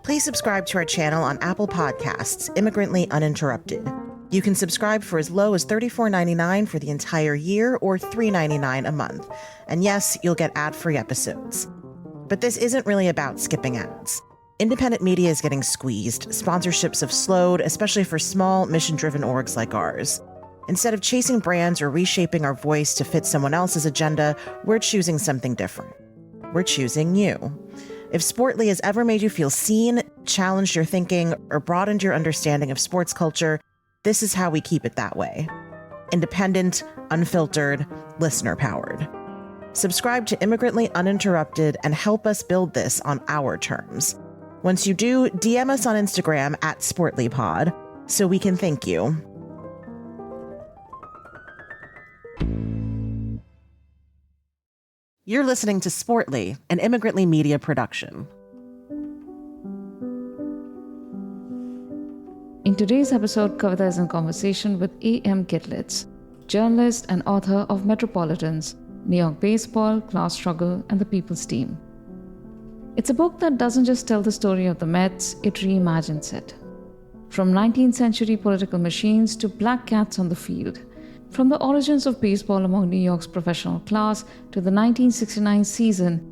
Please subscribe to our channel on Apple Podcasts, Immigrantly Uninterrupted. You can subscribe for as low as $34.99 for the entire year or $3.99 a month. And yes, you'll get ad-free episodes. But this isn't really about skipping ads. Independent media is getting squeezed. Sponsorships have slowed, especially for small, mission-driven orgs like ours. Instead of chasing brands or reshaping our voice to fit someone else's agenda, we're choosing something different. We're choosing you. If Sportly has ever made you feel seen, challenged your thinking, or broadened your understanding of sports culture, this is how we keep it that way. Independent, unfiltered, listener-powered. Subscribe to Immigrantly Uninterrupted and help us build this on our terms. Once you do, DM us on Instagram at SportlyPod so we can thank you. You're listening to Sportly, an Immigrantly media production. In today's episode, Kavitha is in conversation with A.M. Gittlitz, journalist and author of Metropolitans, New York Baseball, Class Struggle, and the People's Team. It's a book that doesn't just tell the story of the Mets, it reimagines it. From 19th century political machines to black cats on the field, from the origins of baseball among New York's professional class to the 1969 season,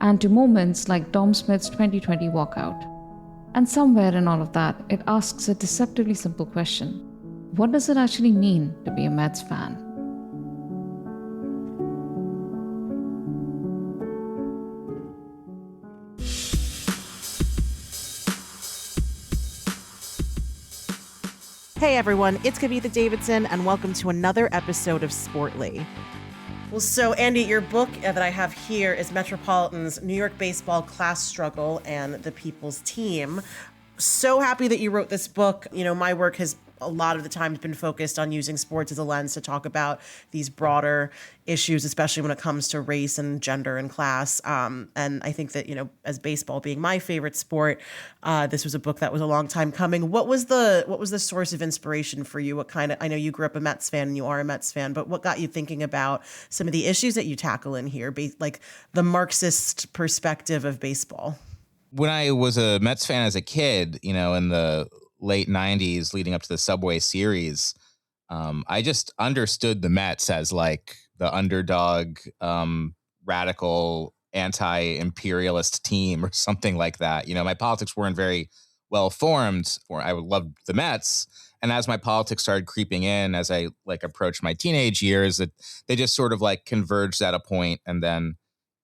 and to moments like Dom Smith's 2020 walkout. And somewhere in all of that, it asks a deceptively simple question. What does it actually mean to be a Mets fan? Hey everyone, it's Kavitha Davidson, and welcome to another episode of Sportly. Well, so Andy, your book that I have here is Metropolitans, New York Baseball, Class Struggle, and the People's Team. So happy that you wrote this book. You know, my work has a lot of the time been focused on using sports as a lens to talk about these broader issues, especially when it comes to race and gender and class. And I think that, you know, as baseball being my favorite sport, this was a book that was a long time coming. What was the source of inspiration for you? I know you grew up a Mets fan and you are a Mets fan, but what got you thinking about some of the issues that you tackle in here, like the Marxist perspective of baseball? When I was a Mets fan as a kid, you know, in the late 90s leading up to the Subway Series, I just understood the Mets as like the underdog, radical, anti-imperialist team or something like that. You know, my politics weren't very well formed, or I loved the Mets. And as my politics started creeping in, as I like approached my teenage years, they just sort of like converged at a point, and then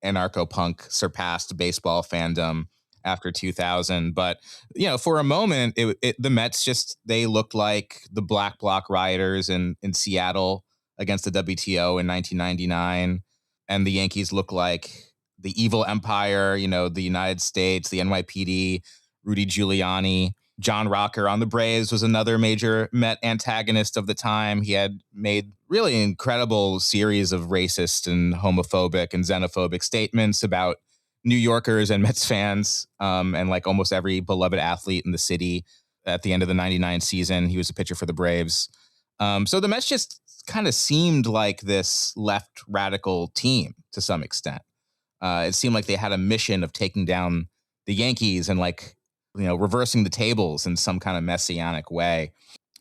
anarcho-punk surpassed baseball fandom after 2000. But, you know, for a moment, the Mets they looked like the Black Bloc rioters in Seattle against the WTO in 1999. And the Yankees looked like the evil empire, you know, the United States, the NYPD, Rudy Giuliani. John Rocker on the Braves was another major Met antagonist of the time. He had made really incredible series of racist and homophobic and xenophobic statements about New Yorkers and Mets fans, and like almost every beloved athlete in the city. At the end of the 99 season, he was a pitcher for the Braves. So the Mets just kind of seemed like this left radical team to some extent. It seemed like they had a mission of taking down the Yankees and like, you know, reversing the tables in some kind of messianic way.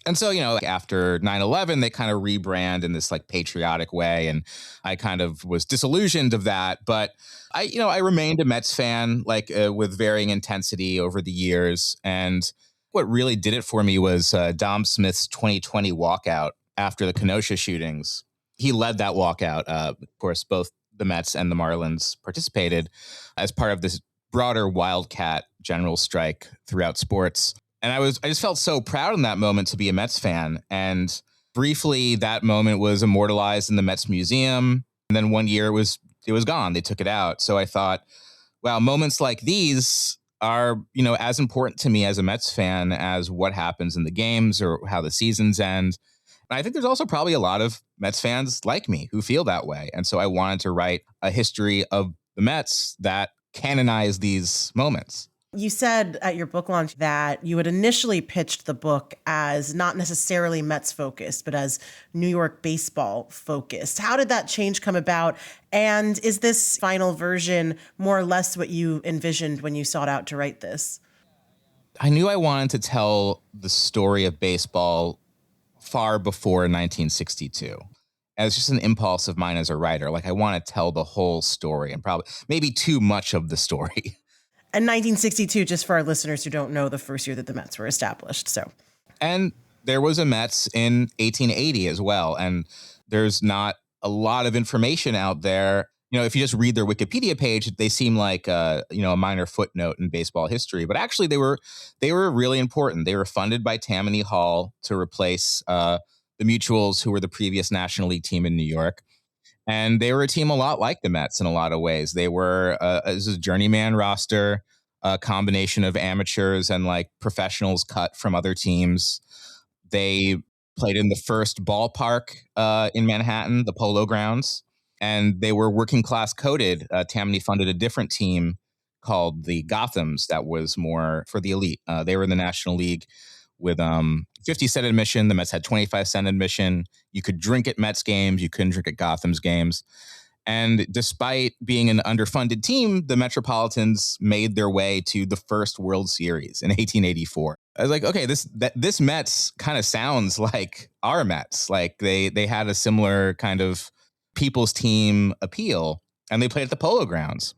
And so, you know, like after 9/11, they kind of rebrand in this like patriotic way. And I kind of was disillusioned of that. But I remained a Mets fan, like with varying intensity over the years. And what really did it for me was Dom Smith's 2020 walkout after the Kenosha shootings. He led that walkout. Of course, both the Mets and the Marlins participated as part of this broader wildcat general strike throughout sports. And I just felt so proud in that moment to be a Mets fan. And briefly, that moment was immortalized in the Mets Museum. And then one year it was gone. They took it out. So I thought, wow, moments like these are, you know, as important to me as a Mets fan as what happens in the games or how the seasons end. And I think there's also probably a lot of Mets fans like me who feel that way. And so I wanted to write a history of the Mets that canonized these moments. You said at your book launch that you had initially pitched the book as not necessarily Mets focused, but as New York baseball focused. How did that change come about? And is this final version more or less what you envisioned when you sought out to write this? I knew I wanted to tell the story of baseball far before 1962. As just an impulse of mine as a writer. Like, I want to tell the whole story and probably maybe too much of the story. And 1962, just for our listeners who don't know, the first year that the Mets were established. So, And there was a Mets in 1880 as well. And there's not a lot of information out there. You know, if you just read their Wikipedia page, they seem like a minor footnote in baseball history. But actually, they were really important. They were funded by Tammany Hall to replace the Mutuals, who were the previous National League team in New York. And they were a team a lot like the Mets in a lot of ways. They were this is a journeyman roster, a combination of amateurs and like professionals cut from other teams. They played in the first ballpark in Manhattan, the Polo Grounds, and they were working class coded. Tammany funded a different team called the Gothams that was more for the elite. They were in the National League with 50-cent admission. The Mets had 25-cent admission. You could drink at Mets games. You couldn't drink at Gotham's games. And despite being an underfunded team, the Metropolitans made their way to the first World Series in 1884. I was like, okay, this Mets kind of sounds like our Mets. Like they had a similar kind of people's team appeal, and they played at the Polo Grounds.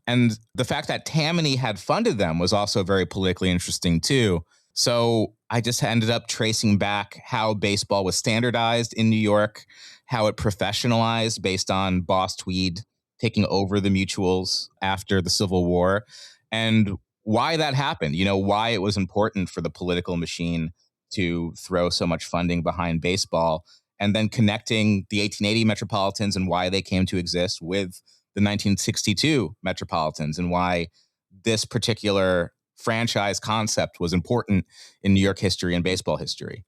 And the fact that Tammany had funded them was also very politically interesting too. So I just ended up tracing back how baseball was standardized in New York, how it professionalized based on Boss Tweed taking over the Mutuals after the Civil War, and why that happened, why it was important for the political machine to throw so much funding behind baseball, and then connecting the 1880 Metropolitans and why they came to exist with the 1962 Metropolitans and why this particular franchise concept was important in New York history and baseball history.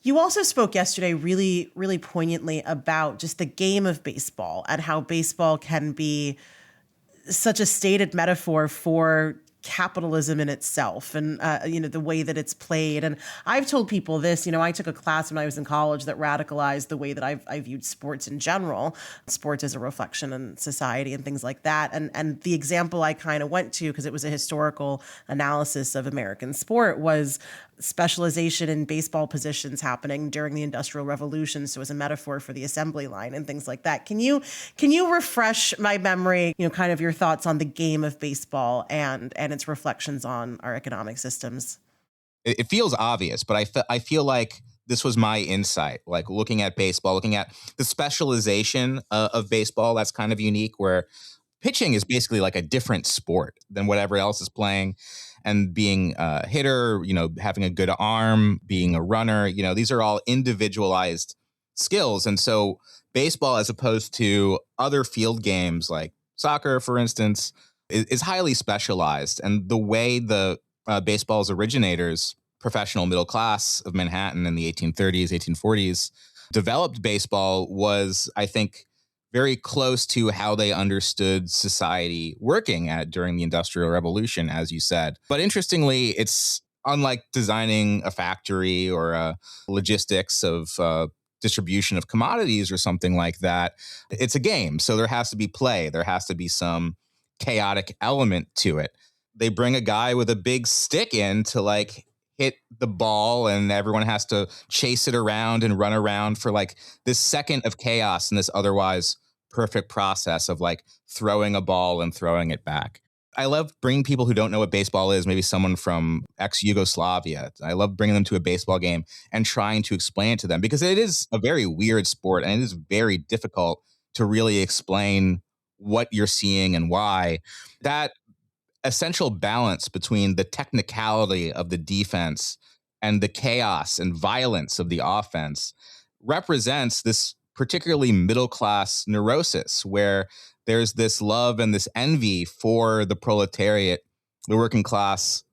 You also spoke yesterday really, really poignantly about just the game of baseball and how baseball can be such a stated metaphor for capitalism in itself and, the way that it's played. And I've told people this, I took a class when I was in college that radicalized the way that I viewed sports in general, sports as a reflection in society and things like that. And the example I kind of went to, because it was a historical analysis of American sport, was specialization in baseball positions happening during the Industrial Revolution. So as a metaphor for the assembly line and things like that. Can you refresh my memory, kind of your thoughts on the game of baseball and its reflections on our economic systems? It feels obvious, but I feel like this was my insight, like looking at baseball, looking at the specialization of baseball. That's kind of unique, where pitching is basically like a different sport than whatever else is playing. And being a hitter, having a good arm, being a runner, these are all individualized skills. And so baseball, as opposed to other field games like soccer, for instance, is highly specialized. And the way the baseball's originators, professional middle class of Manhattan in the 1830s, 1840s, developed baseball was, I think, very close to how they understood society working during the Industrial Revolution, as you said. But interestingly, it's unlike designing a factory or logistics of distribution of commodities or something like that. It's a game, so there has to be play. There has to be some chaotic element to it. They bring a guy with a big stick in to like hit the ball, and everyone has to chase it around and run around for like this second of chaos in this otherwise perfect process of like throwing a ball and throwing it back. I love bringing people who don't know what baseball is, maybe someone from ex-Yugoslavia. I love bringing them to a baseball game and trying to explain it to them, because it is a very weird sport and it is very difficult to really explain what you're seeing and why. That essential balance between the technicality of the defense and the chaos and violence of the offense represents this particularly middle-class neurosis, where there's this love and this envy for the proletariat, the working class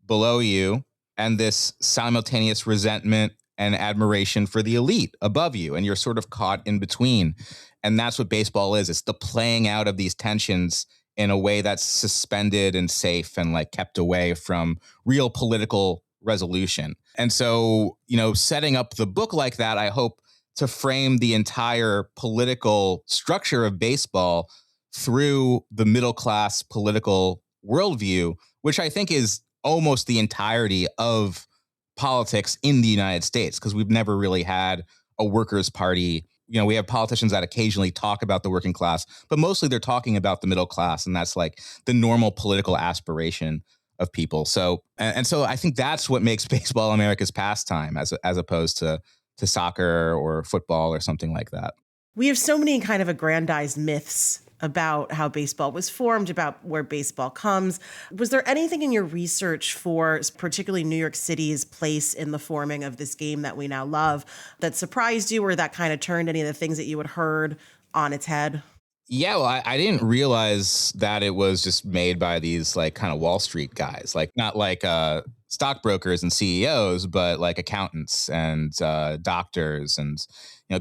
below you, and this simultaneous resentment and admiration for the elite above you. And you're sort of caught in between. And that's what baseball is. It's the playing out of these tensions in a way that's suspended and safe and like kept away from real political resolution. And so, setting up the book like that, I hope to frame the entire political structure of baseball through the middle class political worldview, which I think is almost the entirety of politics in the United States, because we've never really had a workers' party. We have politicians that occasionally talk about the working class, but mostly they're talking about the middle class, and that's like the normal political aspiration of people. So, and so I think that's what makes baseball America's pastime, as opposed to soccer or football or something like that. We have so many kind of aggrandized myths about how baseball was formed, about where baseball comes. Was there anything in your research for particularly New York City's place in the forming of this game that we now love that surprised you, or that kind of turned any of the things that you had heard on its head? Yeah, well, I didn't realize that it was just made by these like kind of Wall Street guys, like not like stockbrokers and CEOs, but like accountants and doctors and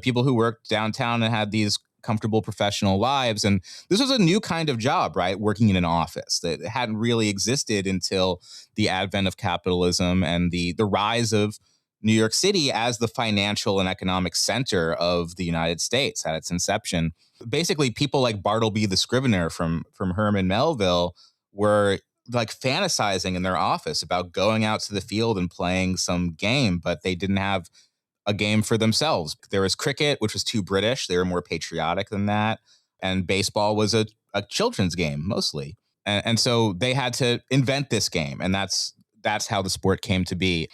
people who worked downtown and had these comfortable professional lives. And this was a new kind of job, right? Working in an office that hadn't really existed until the advent of capitalism and the rise of New York City as the financial and economic center of the United States at its inception. Basically, people like Bartleby the Scrivener from Herman Melville were like fantasizing in their office about going out to the field and playing some game, but they didn't have a game for themselves. There was cricket, which was too British. They were more patriotic than that. And baseball was a children's game mostly. And so they had to invent this game. And that's how the sport came to be.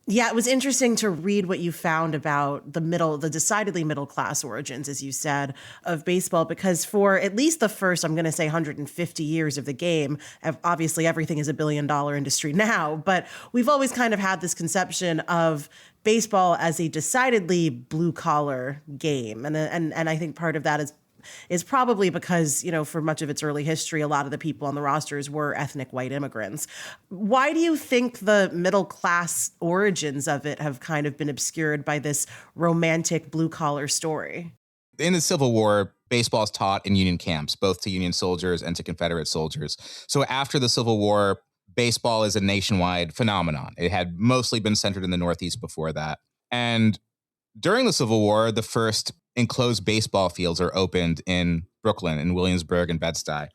Yeah, it was interesting to read what you found about the decidedly middle class origins, as you said, of baseball, because for at least the first, I'm going to say 150 years of the game, obviously everything is $1 billion industry now, but we've always kind of had this conception of baseball as a decidedly blue collar game. And I think part of that is probably because, for much of its early history, a lot of the people on the rosters were ethnic white immigrants. Why do you think the middle class origins of it have kind of been obscured by this romantic blue collar story? In the Civil War, baseball is taught in Union camps, both to Union soldiers and to Confederate soldiers. So after the Civil War, baseball is a nationwide phenomenon. It had mostly been centered in the Northeast before that. And during the Civil War, the first enclosed baseball fields are opened in Brooklyn, in Williamsburg, and Bed-Stuy.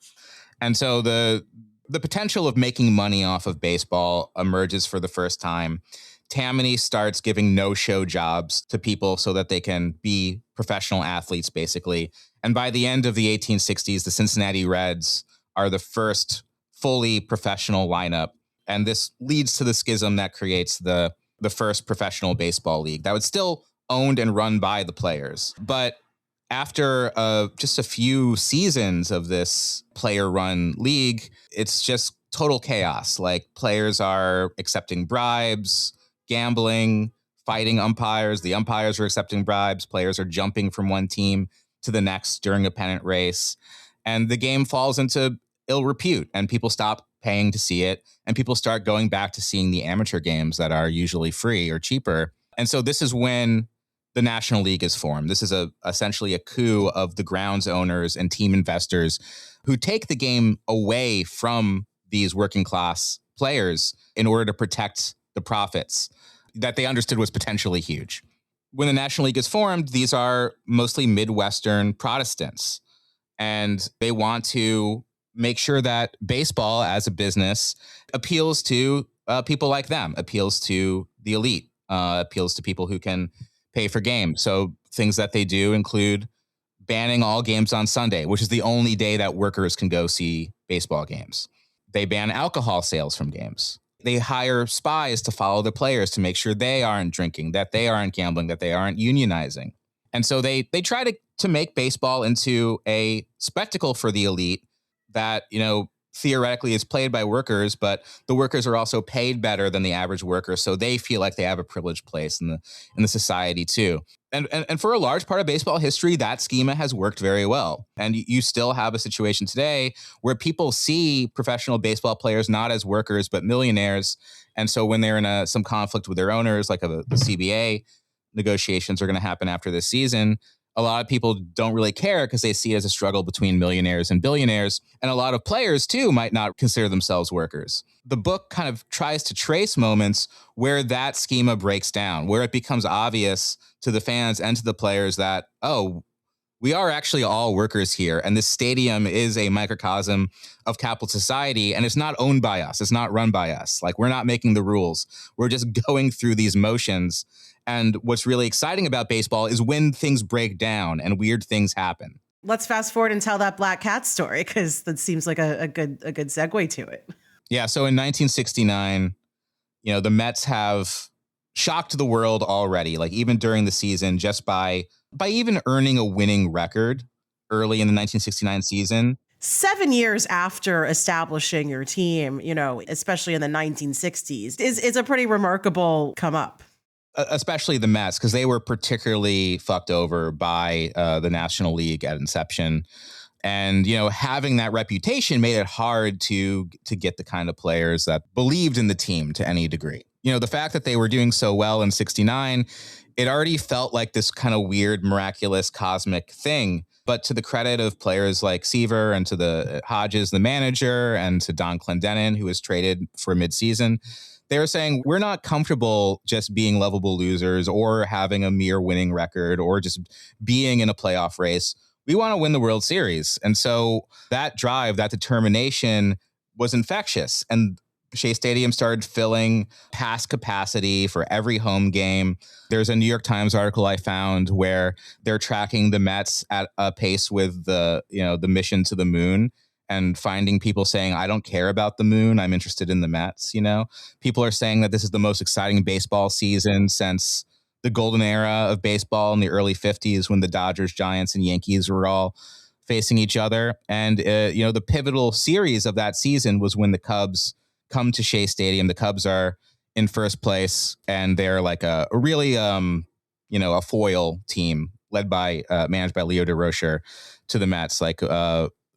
And so the potential of making money off of baseball emerges for the first time. Tammany starts giving no-show jobs to people so that they can be professional athletes, basically. And by the end of the 1860s, the Cincinnati Reds are the first fully professional lineup. And this leads to the schism that creates the first professional baseball league that was still owned and run by the players. But after just a few seasons of this player-run league, it's just total chaos. Like, players are accepting bribes, gambling, fighting umpires. The umpires are accepting bribes. Players are jumping from one team to the next during a pennant race. And the game falls into ill repute, and people stop paying to see it, and people start going back to seeing the amateur games that are usually free or cheaper. And so this is when the National League is formed. This is essentially a coup of the grounds owners and team investors who take the game away from these working class players in order to protect the profits that they understood was potentially huge. When the National League is formed, these are mostly Midwestern Protestants, and they want to make sure that baseball as a business appeals to people like them, appeals to the elite, appeals to people who can pay for games. So things that they do include banning all games on Sunday, which is the only day that workers can go see baseball games. They ban alcohol sales from games. They hire spies to follow the players to make sure they aren't drinking, that they aren't gambling, that they aren't unionizing. And so they try to make baseball into a spectacle for the elite that, theoretically is played by workers, but the workers are also paid better than the average worker, so they feel like they have a privileged place in the society too. And for a large part of baseball history, that schema has worked very well. And you still have a situation today where people see professional baseball players not as workers but millionaires. And so when they're in some conflict with their owners, like the CBA negotiations are going to happen after this season, a lot of people don't really care because they see it as a struggle between millionaires and billionaires. And a lot of players, too, might not consider themselves workers. The book kind of tries to trace moments where that schema breaks down, where it becomes obvious to the fans and to the players that, oh, we are actually all workers here. And this stadium is a microcosm of capital society. And it's not owned by us. It's not run by us. Like, we're not making the rules. We're just going through these motions. And what's really exciting about baseball is when things break down and weird things happen. Let's fast forward and tell that Black Cat story, because that seems like a good segue to it. Yeah. So in 1969, the Mets have shocked the world already, like even during the season, just by even earning a winning record early in the 1969 season. 7 years after establishing your team, especially in the 1960s, is a pretty remarkable come up. Especially the Mets, because they were particularly fucked over by the National League at inception. And, having that reputation made it hard to get the kind of players that believed in the team to any degree. The fact that they were doing so well in 69, it already felt like this kind of weird, miraculous, cosmic thing. But to the credit of players like Seaver and to the Hodges, the manager, and to Don Clendenin, who was traded for midseason, they were saying, we're not comfortable just being lovable losers or having a mere winning record or just being in a playoff race. We want to win the World Series. And so that drive, that determination was infectious. And Shea Stadium started filling past capacity for every home game. There's a New York Times article I found where they're tracking the Mets at a pace with the mission to the moon and finding people saying, I don't care about the moon. I'm interested in the Mets. People are saying that this is the most exciting baseball season since the golden era of baseball in the early 50s, when the Dodgers, Giants, and Yankees were all facing each other. And, the pivotal series of that season was when the Cubs come to Shea Stadium. The Cubs are in first place, and they're like a really, a foil team managed by Leo DeRocher to the Mets, like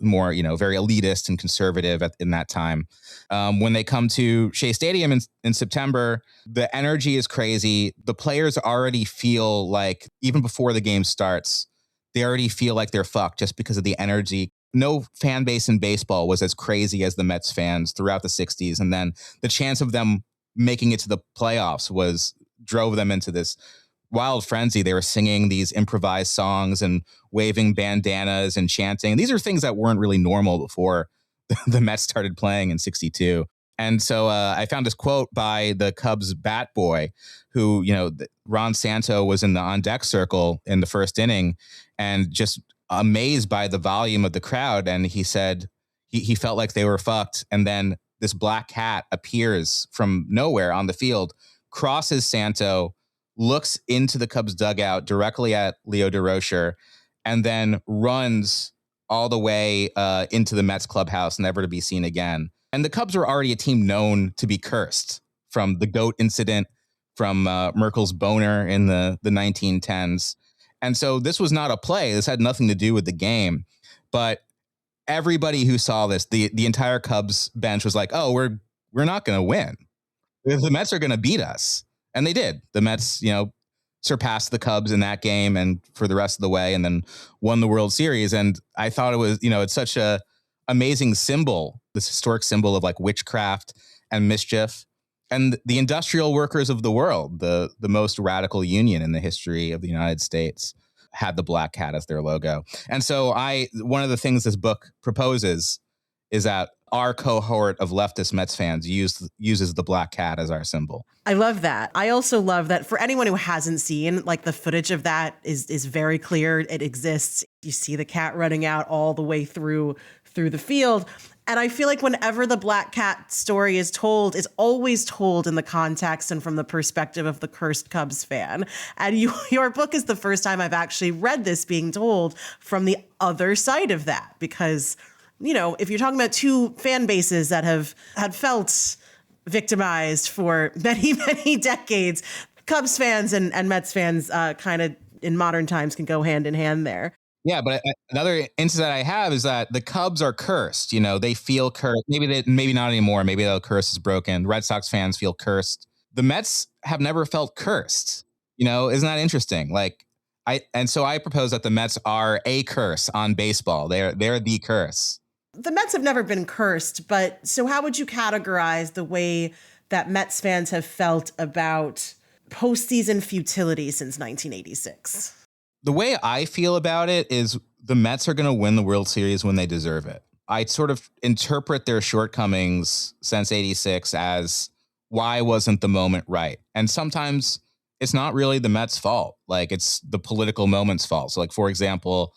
more, very elitist and conservative in that time. When they come to Shea Stadium in September, the energy is crazy. The players already feel like, even before the game starts, they already feel like they're fucked just because of the energy. No fan base in baseball was as crazy as the Mets fans throughout the 60s. And then the chance of them making it to the playoffs drove them into this wild frenzy. They were singing these improvised songs and waving bandanas and chanting. These are things that weren't really normal before the Mets started playing in 62. And so I found this quote by the Cubs bat boy who, Ron Santo was in the on deck circle in the first inning and just amazed by the volume of the crowd. And he said he felt like they were fucked. And then this black cat appears from nowhere on the field, crosses Santo, looks into the Cubs dugout directly at Leo DeRocher, and then runs all the way into the Mets clubhouse, never to be seen again. And the Cubs were already a team known to be cursed, from the GOAT incident, from Merkel's boner in the 1910s. And so this was not a play. This had nothing to do with the game. But everybody who saw this, the entire Cubs bench was like, oh, we're not going to win. The Mets are going to beat us. And they did. The Mets, surpassed the Cubs in that game and for the rest of the way, and then won the World Series. And I thought it was, it's such a amazing symbol, this historic symbol of like witchcraft and mischief. And the industrial workers of the world, the most radical union in the history of the United States, had the black cat as their logo. And so one of the things this book proposes is that our cohort of leftist Mets fans uses the black cat as our symbol. I love that. I also love that for anyone who hasn't seen, like, the footage of that is very clear. It exists. You see the cat running out all the way through the field. And I feel like whenever the black cat story is told, it's always told in the context and from the perspective of the cursed Cubs fan. And your book is the first time I've actually read this being told from the other side of that, because if you're talking about two fan bases that had felt victimized for many, many decades, Cubs fans and Mets fans kind of in modern times can go hand in hand there. Yeah, but another insight I have is that the Cubs are cursed. They feel cursed. Maybe not anymore. Maybe the curse is broken. Red Sox fans feel cursed. The Mets have never felt cursed. Isn't that interesting? So I propose that the Mets are a curse on baseball. They're the curse. The Mets have never been cursed, but so how would you categorize the way that Mets fans have felt about postseason futility since 1986? The way I feel about it is the Mets are going to win the World Series when they deserve it. I sort of interpret their shortcomings since 86 as why wasn't the moment right? And sometimes it's not really the Mets' fault. Like it's the political moment's fault. So like, for example,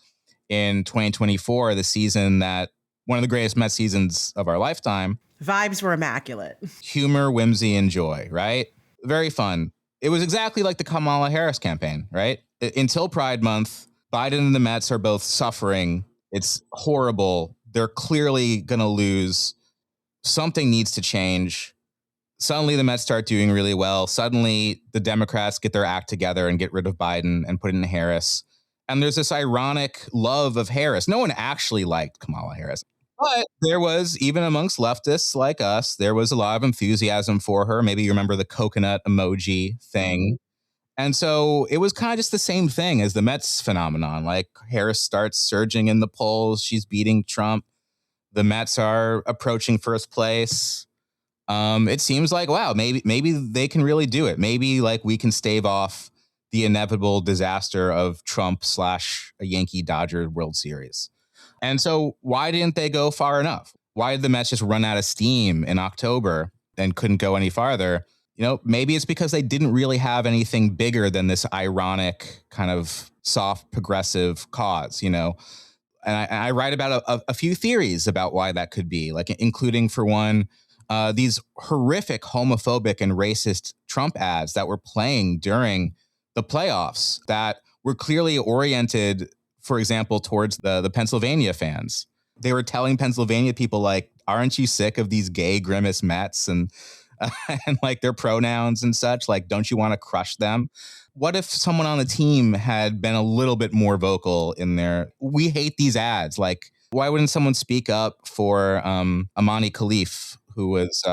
in 2024, the season that one of the greatest Mets seasons of our lifetime, Vibes were immaculate. humor, whimsy, and joy, right? Very fun. It was exactly like the Kamala Harris campaign, right? Until Pride Month, Biden and the Mets are both suffering. It's horrible. They're clearly going to lose. Something needs to change. Suddenly the Mets start doing really well. Suddenly the Democrats get their act together and get rid of Biden and put in Harris. And there's this ironic love of Harris. No one actually liked Kamala Harris. But there was, even amongst leftists like us, there was a lot of enthusiasm for her. Maybe you remember the coconut emoji thing. And so it was kind of just the same thing as the Mets phenomenon. Like Harris starts surging in the polls. She's beating Trump. The Mets are approaching first place. It seems like, wow, maybe they can really do it. Maybe like we can stave off the inevitable disaster of Trump / a Yankee Dodger World Series. And so why didn't they go far enough? Why did the Mets just run out of steam in October and couldn't go any farther? You know, maybe it's because they didn't really have anything bigger than this ironic kind of soft progressive cause, you know. And I write about a few theories about why that could be, like including, for one, these horrific homophobic and racist Trump ads that were playing during the playoffs that were clearly oriented, for example, towards the Pennsylvania fans. They were telling Pennsylvania people, like, aren't you sick of these gay grimace Mets and like their pronouns and such? Like, don't you want to crush them? What if someone on the team had been a little bit more vocal in their, we hate these ads? Like, why wouldn't someone speak up for Amani Khalif, who was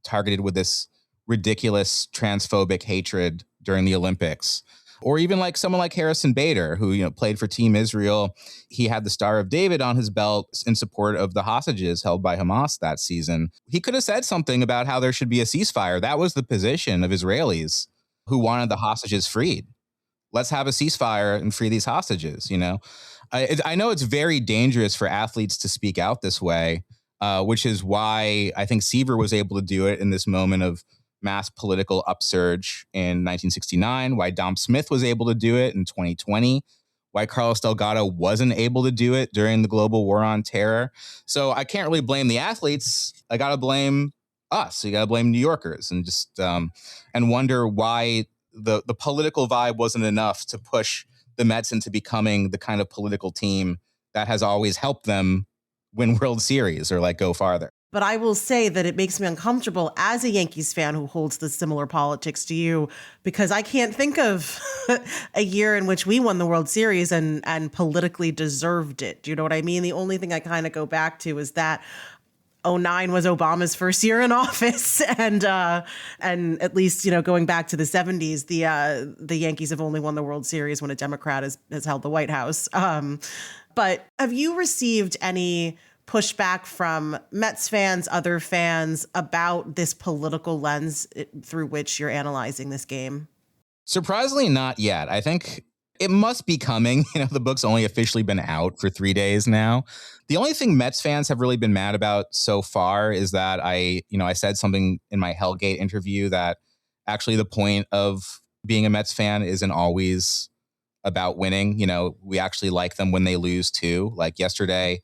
targeted with this ridiculous transphobic hatred during the Olympics? Or even like someone like Harrison Bader, who, you know, played for Team Israel. He had the Star of David on his belt in support of the hostages held by Hamas that season. He could have said something about how there should be a ceasefire. That was the position of Israelis who wanted the hostages freed. Let's have a ceasefire and free these hostages, you know? I know it's very dangerous for athletes to speak out this way, which is why I think Seaver was able to do it in this moment of mass political upsurge in 1969, why Dom Smith was able to do it in 2020, why Carlos Delgado wasn't able to do it during the global war on terror. So I can't really blame the athletes. I got to blame us. You got to blame New Yorkers and just and wonder why the political vibe wasn't enough to push the Mets into becoming the kind of political team that has always helped them win World Series or like go farther. But I will say that it makes me uncomfortable as a Yankees fan who holds the similar politics to you, because I can't think of a year in which we won the World Series and politically deserved it. Do you know what I mean? The only thing I kind of go back to is that 2009 was Obama's first year in office, and at least, you know, going back to the 70s, the Yankees have only won the World Series when a Democrat has held the White House. But have you received any pushback from Mets fans, other fans, about this political lens through which you're analyzing this game? Surprisingly, not yet. I think it must be coming. You know, the book's only officially been out for 3 days now. The only thing Mets fans have really been mad about so far is that I said something in my Hellgate interview that actually the point of being a Mets fan isn't always about winning. You know, we actually like them when they lose too. Like yesterday,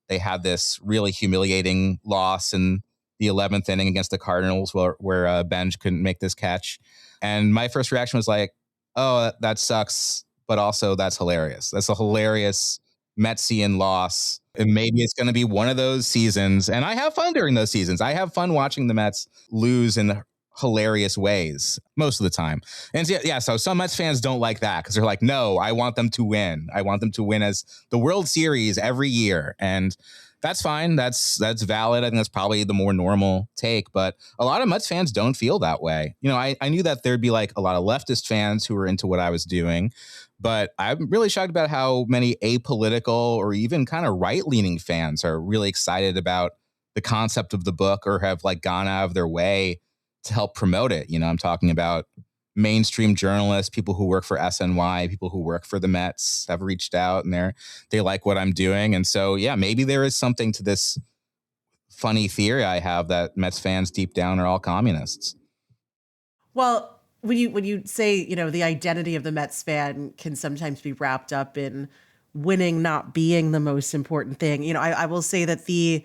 they had this really humiliating loss in the 11th inning against the Cardinals where Benj couldn't make this catch. And my first reaction was like, oh, that sucks. But also that's hilarious. That's a hilarious Metsian loss. And maybe it's going to be one of those seasons. And I have fun during those seasons. I have fun watching the Mets lose in hilarious ways most of the time. And yeah, so some Mets fans don't like that because they're like, no, I want them to win. I want them to win as the World Series every year. And that's fine. That's valid. I think that's probably the more normal take. But a lot of Mets fans don't feel that way. You know, I knew that there'd be like a lot of leftist fans who were into what I was doing. But I'm really shocked about how many apolitical or even kind of right-leaning fans are really excited about the concept of the book or have like gone out of their way to help promote it. You know, I'm talking about mainstream journalists, people who work for SNY, people who work for the Mets have reached out and they like what I'm doing. And so, yeah, maybe there is something to this funny theory I have that Mets fans deep down are all communists. Well, when you say, the identity of the Mets fan can sometimes be wrapped up in winning not being the most important thing. I will say that the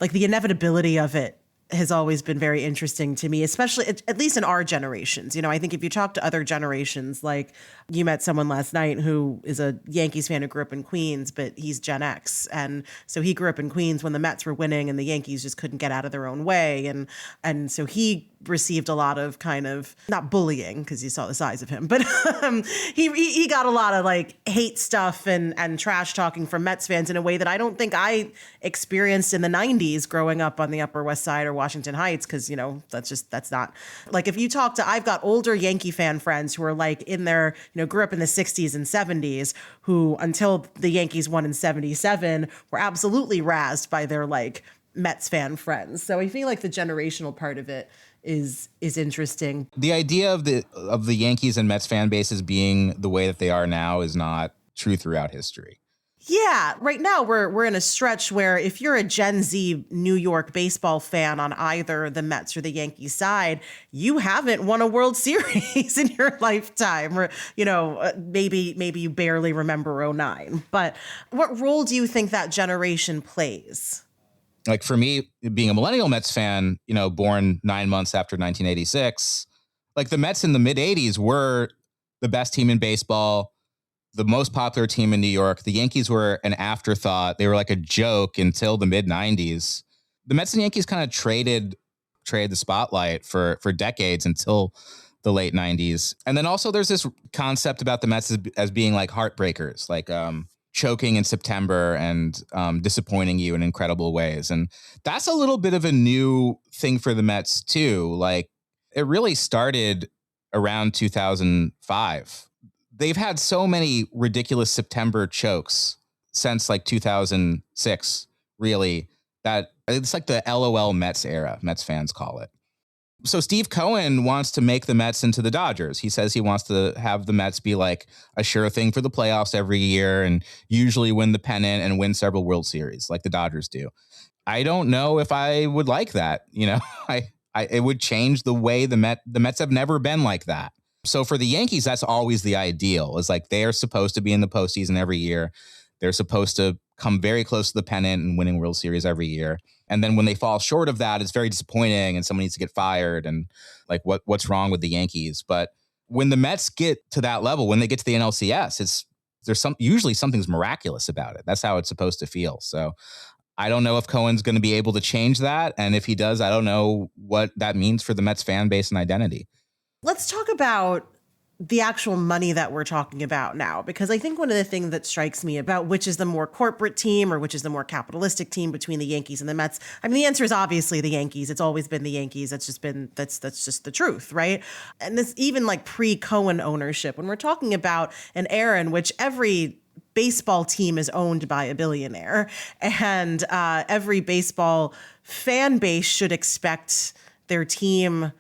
inevitability of it has always been very interesting to me, especially at least in our generations. I think if you talk to other generations, like you met someone last night who is a Yankees fan who grew up in Queens, but he's Gen X. And so he grew up in Queens when the Mets were winning and the Yankees just couldn't get out of their own way. And so he received a lot of kind of, not bullying because you saw the size of him, but he got a lot of hate stuff and trash talking from Mets fans in a way that I don't think I experienced in the 90s growing up on the Upper West Side or Washington Heights. Cause that's not if you talk to, I've got older Yankee fan friends who are in their, grew up in the 60s and 70s who until the Yankees won in 77 were absolutely razzed by their Mets fan friends. So I feel like the generational part of it is interesting. The idea of the Yankees and Mets fan bases being the way that they are now is not true throughout history. Yeah, right now we're in a stretch where if you're a Gen Z New York baseball fan on either the Mets or the Yankees side, you haven't won a World Series in your lifetime, or maybe you barely remember '09. But what role do you think that generation plays? For me, being a millennial Mets fan, born 9 months after 1986, the Mets in the mid 80s were the best team in baseball, the most popular team in New York. The Yankees were an afterthought. They were like a joke until the mid 90s. The Mets and Yankees kind of traded the spotlight for decades until the late 90s. And then also there's this concept about the Mets as being heartbreakers, choking in September and disappointing you in incredible ways. And that's a little bit of a new thing for the Mets too. It really started around 2005. They've had so many ridiculous September chokes since 2006, really, that it's the LOL Mets era, Mets fans call it. So Steve Cohen wants to make the Mets into the Dodgers. He says he wants to have the Mets be a sure thing for the playoffs every year and usually win the pennant and win several World Series like the Dodgers do. I don't know if I would like that. It would change the way the Mets have never been like that. So for the Yankees, that's always the ideal. Is they are supposed to be in the postseason every year. They're supposed to come very close to the pennant and winning World Series every year. And then when they fall short of that, it's very disappointing and someone needs to get fired and what's wrong with the Yankees. But when the Mets get to that level, when they get to the NLCS, usually something's miraculous about it. That's how it's supposed to feel. So I don't know if Cohen's going to be able to change that. And if he does, I don't know what that means for the Mets fan base and identity. Let's talk about the actual money that we're talking about now, because I think one of the things that strikes me about which is the more corporate team or which is the more capitalistic team between the Yankees and the Mets. I mean, the answer is obviously the Yankees. It's always been the Yankees. That's just the truth, right? And this even pre-Cohen ownership, when we're talking about an era in which every baseball team is owned by a billionaire and every baseball fan base should expect their team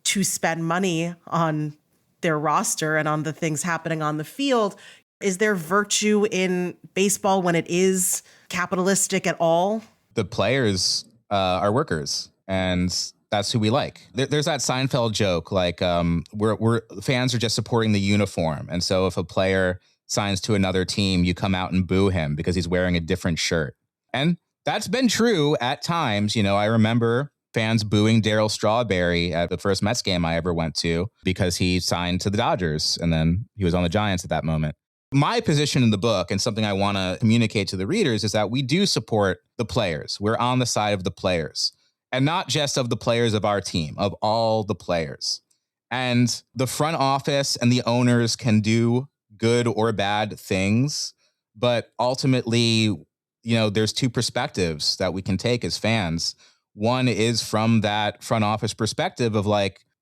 to spend money on their roster and on the things happening on the field. Is there virtue in baseball when it is capitalistic at all? The players are workers, and that's who we like. There's that Seinfeld joke, we're fans are just supporting the uniform. And so if a player signs to another team, you come out and boo him because he's wearing a different shirt. And that's been true at times. I remember fans booing Darryl Strawberry at the first Mets game I ever went to because he signed to the Dodgers and then he was on the Giants at that moment. My position in the book, and something I want to communicate to the readers, is that we do support the players. We're on the side of the players, and not just of the players of our team, of all the players. And the front office and the owners can do good or bad things, but ultimately, there's two perspectives that we can take as fans. One is from that front office perspective of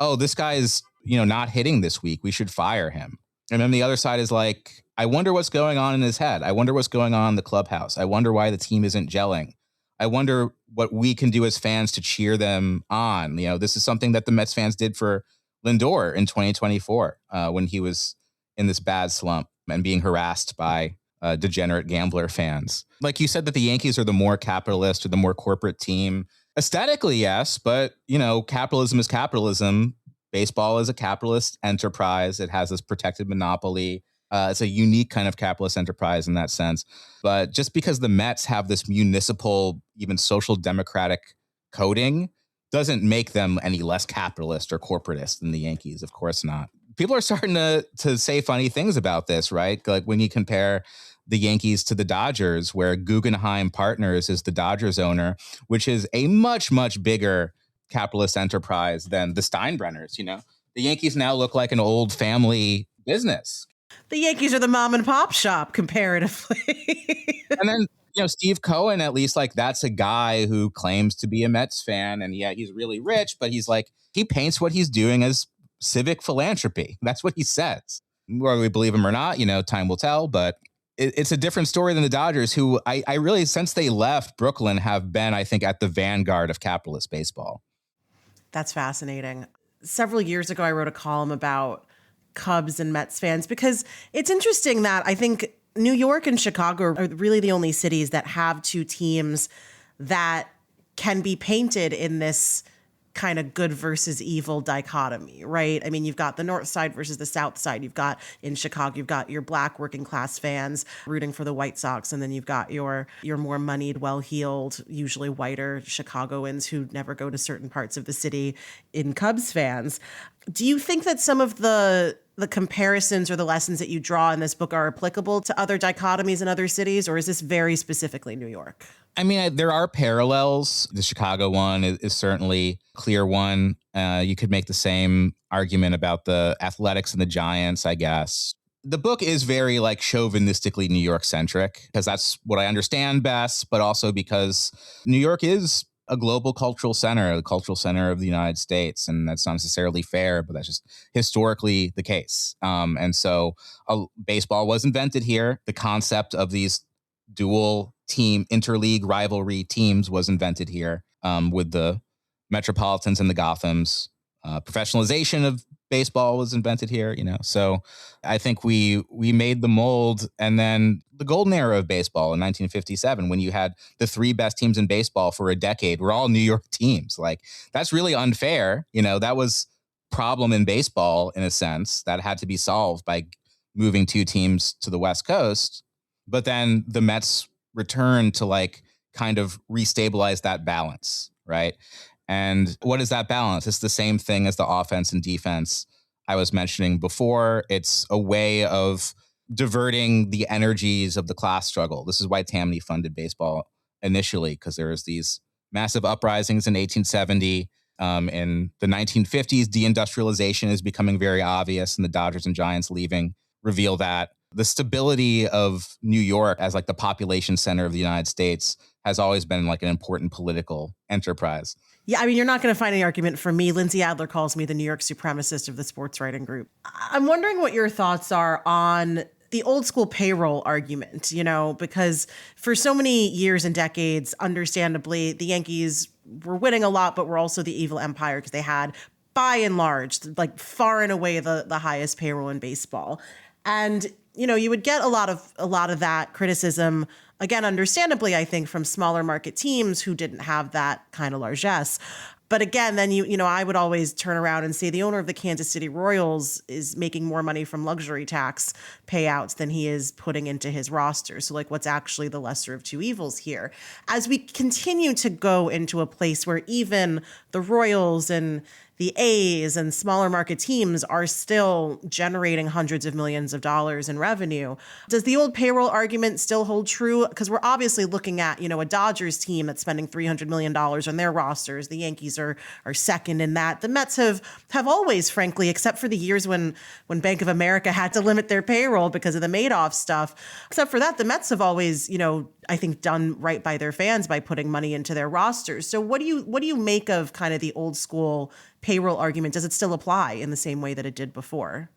oh, this guy is, not hitting this week. We should fire him. And then the other side is I wonder what's going on in his head. I wonder what's going on in the clubhouse. I wonder why the team isn't gelling. I wonder what we can do as fans to cheer them on. This is something that the Mets fans did for Lindor in 2024 when he was in this bad slump and being harassed by degenerate gambler fans. Like you said, that the Yankees are the more capitalist or the more corporate team. Aesthetically, yes, but capitalism is capitalism. Baseball is a capitalist enterprise. It has this protected monopoly. It's a unique kind of capitalist enterprise in that sense. But just because the Mets have this municipal, even social democratic coding doesn't make them any less capitalist or corporatist than the Yankees. Of course not. People are starting to say funny things about this, right? Like when you compare the Yankees to the Dodgers, where Guggenheim Partners is the Dodgers owner, which is a much, much bigger capitalist enterprise than the Steinbrenners. The Yankees now look like an old family business. The Yankees are the mom and pop shop comparatively. And then, Steve Cohen, at least, like, that's a guy who claims to be a Mets fan. And yeah, he's really rich, but he's like, he paints what he's doing as civic philanthropy. That's what he says. Whether we believe him or not, time will tell. But it's a different story than the Dodgers, who I really, since they left Brooklyn, have been, I think, at the vanguard of capitalist baseball. That's fascinating. Several years ago, I wrote a column about Cubs and Mets fans because it's interesting that I think New York and Chicago are really the only cities that have two teams that can be painted in this kind of good versus evil dichotomy, right? I mean, you've got the North Side versus the South Side. You've got in Chicago, you've got your black working class fans rooting for the White Sox, and then you've got your more moneyed, well-heeled, usually whiter Chicagoans who never go to certain parts of the city in Cubs fans. Do you think that some of the comparisons or the lessons that you draw in this book are applicable to other dichotomies in other cities, or is this very specifically New York? I mean, there are parallels. The Chicago one is certainly a clear one. You could make the same argument about the Athletics and the Giants, I guess. The book is very like chauvinistically New York centric because that's what I understand best, but also because New York is a global cultural center, the cultural center of the United States. And that's not necessarily fair, but that's just historically the case. And so baseball was invented here. The concept of these dual team interleague rivalry teams was invented here with the Metropolitans and the Gothams. Professionalization of baseball was invented here, So I think we made the mold. And then the golden era of baseball in 1957, when you had the three best teams in baseball for a decade, were all New York teams. Like, that's really unfair. That was problem in baseball in a sense that had to be solved by moving two teams to the West Coast. But then the Mets returned to like kind of restabilize that balance, right? And what is that balance? It's the same thing as the offense and defense I was mentioning before. It's a way of diverting the energies of the class struggle. This is why Tammany funded baseball initially, because there was these massive uprisings in 1870. In the 1950s, deindustrialization is becoming very obvious, and the Dodgers and Giants leaving reveal that. The stability of New York as like the population center of the United States has always been like an important political enterprise. Yeah, I mean, you're not going to find any argument from me. Lindsay Adler calls me the New York supremacist of the sports writing group. I'm wondering what your thoughts are on the old school payroll argument, because for so many years and decades, understandably, the Yankees were winning a lot, but were also the evil empire because they had, by and large, like far and away the highest payroll in baseball. And you would get a lot of that criticism, again, understandably, I think, from smaller market teams who didn't have that kind of largesse. But again, then I would always turn around and say the owner of the Kansas City Royals is making more money from luxury tax payouts than he is putting into his roster. So like, what's actually the lesser of two evils here? As we continue to go into a place where even the Royals and the A's and smaller market teams are still generating hundreds of millions of dollars in revenue. Does the old payroll argument still hold true? Because we're obviously looking at, a Dodgers team that's spending $300 million on their rosters. The Yankees are second in that. The Mets have always, frankly, except for the years when Bank of America had to limit their payroll because of the Madoff stuff, except for that, the Mets have always, I think, done right by their fans by putting money into their rosters. So what do you make of kind of the old school payroll argument? Does it still apply in the same way that it did before?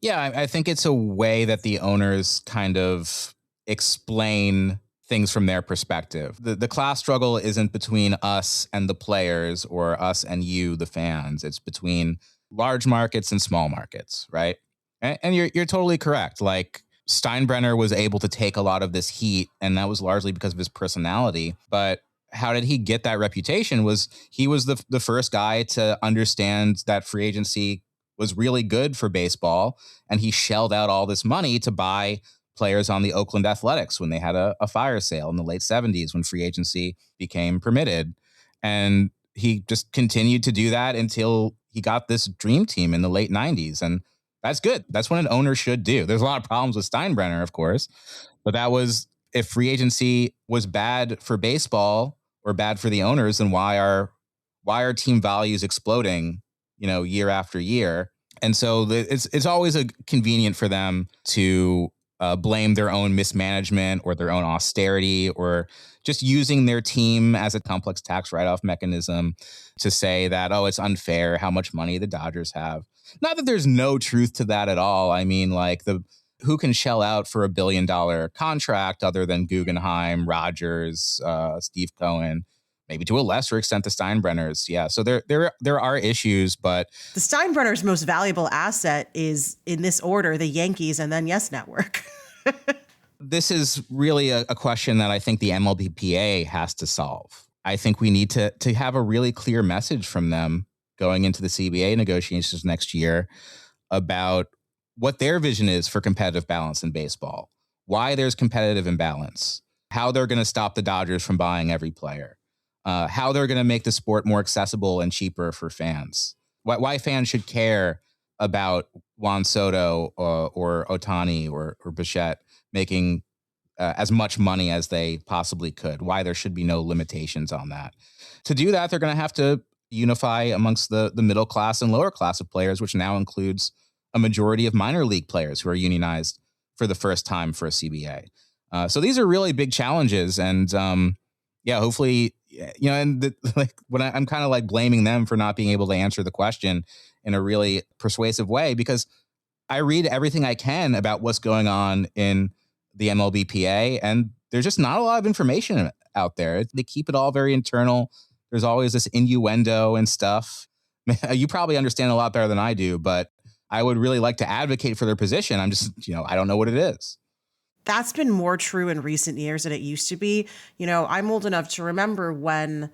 Yeah, I think it's a way that the owners kind of explain things from their perspective. The class struggle isn't between us and the players or us and you, the fans. It's between large markets and small markets, right? And you're totally correct. Like, Steinbrenner was able to take a lot of this heat, and that was largely because of his personality. But how did he get that reputation? Was he was the first guy to understand that free agency was really good for baseball, and he shelled out all this money to buy players on the Oakland Athletics when they had a fire sale in the late 70s when free agency became permitted. And he just continued to do that until he got this dream team in the late 90s. And that's good. That's what an owner should do. There's a lot of problems with Steinbrenner, of course, but that was, if free agency was bad for baseball or bad for the owners, then why are team values exploding, year after year? And so it's always convenient for them to blame their own mismanagement or their own austerity, or just using their team as a complex tax write-off mechanism to say that, oh, it's unfair how much money the Dodgers have. Not that there's no truth to that at all. I mean, like, who can shell out for $1 billion contract other than Guggenheim, Rogers, Steve Cohen, maybe to a lesser extent the Steinbrenners. Yeah, so there are issues, but the Steinbrenners' most valuable asset is, in this order, the Yankees and then Yes Network. This is really a question that I think the MLBPA has to solve. I think we need to have a really clear message from them going into the CBA negotiations next year about what their vision is for competitive balance in baseball, why there's competitive imbalance, how they're going to stop the Dodgers from buying every player, how they're going to make the sport more accessible and cheaper for fans, why fans should care about Juan Soto or Ohtani or Bichette making as much money as they possibly could, why there should be no limitations on that. To do that, they're going to have to unify amongst the middle class and lower class of players, which now includes a majority of minor league players who are unionized for the first time for a CBA. So these are really big challenges. And hopefully, when I'm kind of like blaming them for not being able to answer the question in a really persuasive way, because I read everything I can about what's going on in the MLBPA, and there's just not a lot of information out there. They keep it all very internal. There's always this innuendo and stuff. You probably understand a lot better than I do, but I would really like to advocate for their position. I'm just, I don't know what it is. That's been more true in recent years than it used to be. I'm old enough to remember when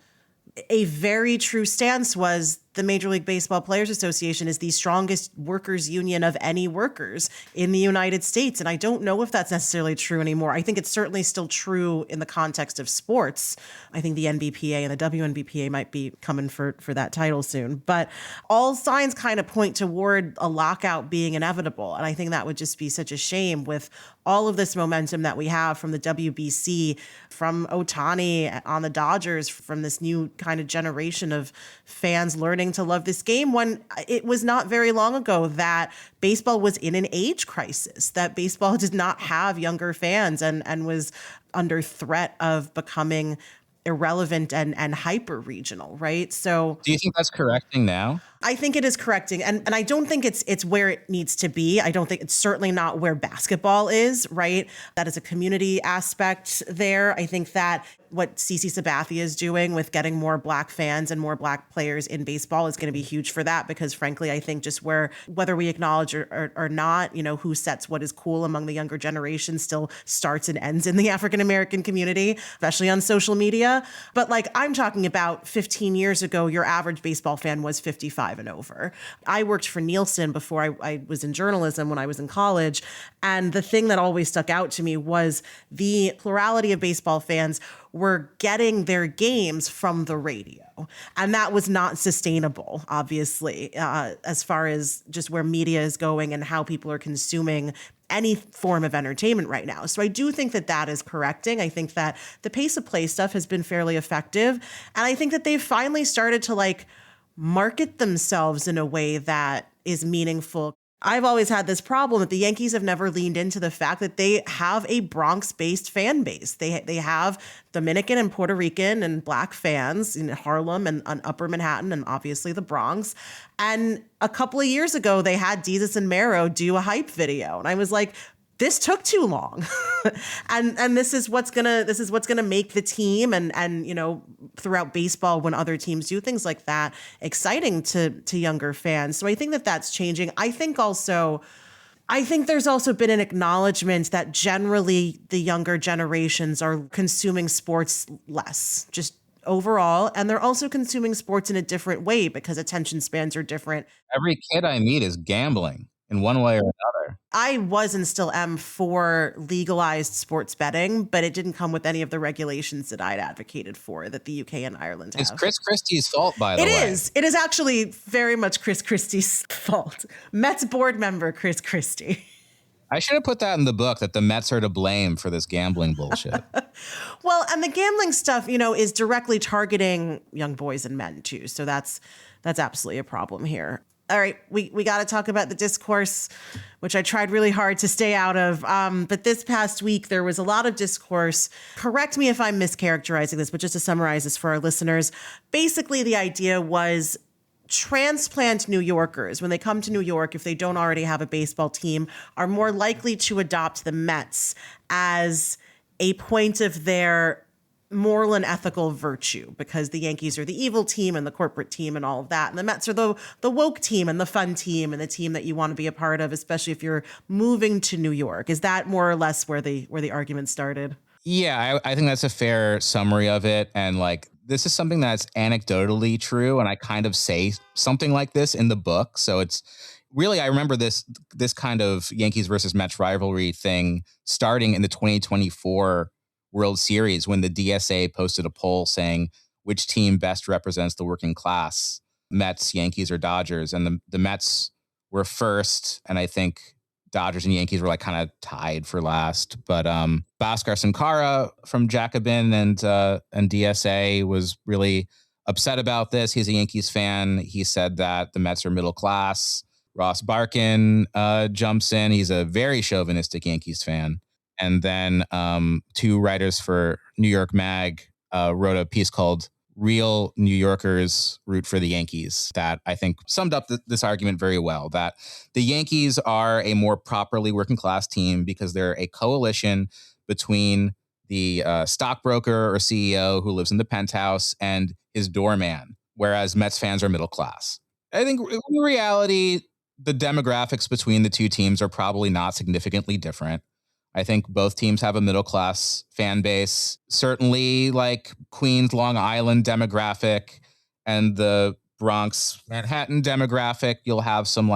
a very true stance was the Major League Baseball Players Association is the strongest workers union of any workers in the United States. And I don't know if that's necessarily true anymore. I think it's certainly still true in the context of sports. I think the NBPA and the WNBPA might be coming for that title soon. But all signs kind of point toward a lockout being inevitable. And I think that would just be such a shame with all of this momentum that we have from the WBC, from Ohtani on the Dodgers, from this new kind of generation of fans learning to love this game, when it was not very long ago that baseball was in an age crisis, that baseball did not have younger fans and was under threat of becoming irrelevant and hyper regional, right? So do you think that's correcting now? I think it is correcting. And I don't think it's where it needs to be. I don't think it's certainly not where basketball is, right? That is a community aspect there. I think that what CC Sabathia is doing with getting more Black fans and more Black players in baseball is going to be huge for that, because frankly, I think just whether we acknowledge or not, who sets what is cool among the younger generation still starts and ends in the African-American community, especially on social media. But like, I'm talking about 15 years ago, your average baseball fan was 55 and over. I worked for Nielsen before I was in journalism when I was in college. And the thing that always stuck out to me was the plurality of baseball fans were getting their games from the radio. And that was not sustainable, obviously, as far as just where media is going and how people are consuming any form of entertainment right now. So I do think that is correcting. I think that the pace of play stuff has been fairly effective. And I think that they've finally started to market themselves in a way that is meaningful. I've always had this problem that the Yankees have never leaned into the fact that they have a Bronx-based fan base. They have Dominican and Puerto Rican and Black fans in Harlem and Upper Manhattan and obviously the Bronx. And a couple of years ago, they had Jesus and Mero do a hype video. And I was like, this took too long. and this is what's gonna make the team and throughout baseball, when other teams do things like that, exciting to younger fans. So I think that's changing. I think there's also been an acknowledgement that generally the younger generations are consuming sports less, just overall, and they're also consuming sports in a different way because attention spans are different. Every kid I meet is gambling in one way or another. I was and still am for legalized sports betting, but it didn't come with any of the regulations that I'd advocated for that the UK and Ireland have. It's Chris Christie's fault, by the way. It is. It is actually very much Chris Christie's fault. Mets board member Chris Christie. I should have put that in the book, that the Mets are to blame for this gambling bullshit. Well, and the gambling stuff, is directly targeting young boys and men too. So that's absolutely a problem here. All right, we got to talk about the discourse, which I tried really hard to stay out of. But this past week, there was a lot of discourse. Correct me if I'm mischaracterizing this, but just to summarize this for our listeners, basically the idea was transplant New Yorkers, when they come to New York, if they don't already have a baseball team, are more likely to adopt the Mets as a point of their moral and ethical virtue, because the Yankees are the evil team and the corporate team and all of that. And the Mets are the woke team and the fun team and the team that you want to be a part of, especially if you're moving to New York. Is that more or less where the argument started? Yeah, I think that's a fair summary of it. And this is something that's anecdotally true. And I kind of say something like this in the book. So it's really, I remember this kind of Yankees versus Mets rivalry thing starting in the 2024 World Series, when the DSA posted a poll saying which team best represents the working class, Mets, Yankees, or Dodgers. And the Mets were first, and I think Dodgers and Yankees were kind of tied for last. But Bhaskar Sankara from Jacobin and DSA was really upset about this. He's a Yankees fan. He said that the Mets are middle class. Ross Barkin jumps in. He's a very chauvinistic Yankees fan. And then two writers for New York Mag wrote a piece called "Real New Yorkers Root for the Yankees" that I think summed up this argument very well, that the Yankees are a more properly working class team because they're a coalition between the stockbroker or CEO who lives in the penthouse and his doorman, whereas Mets fans are middle class. I think in reality, the demographics between the two teams are probably not significantly different. I think both teams have a middle-class fan base. Certainly, Queens, Long Island demographic and the Bronx, Manhattan demographic, you'll have some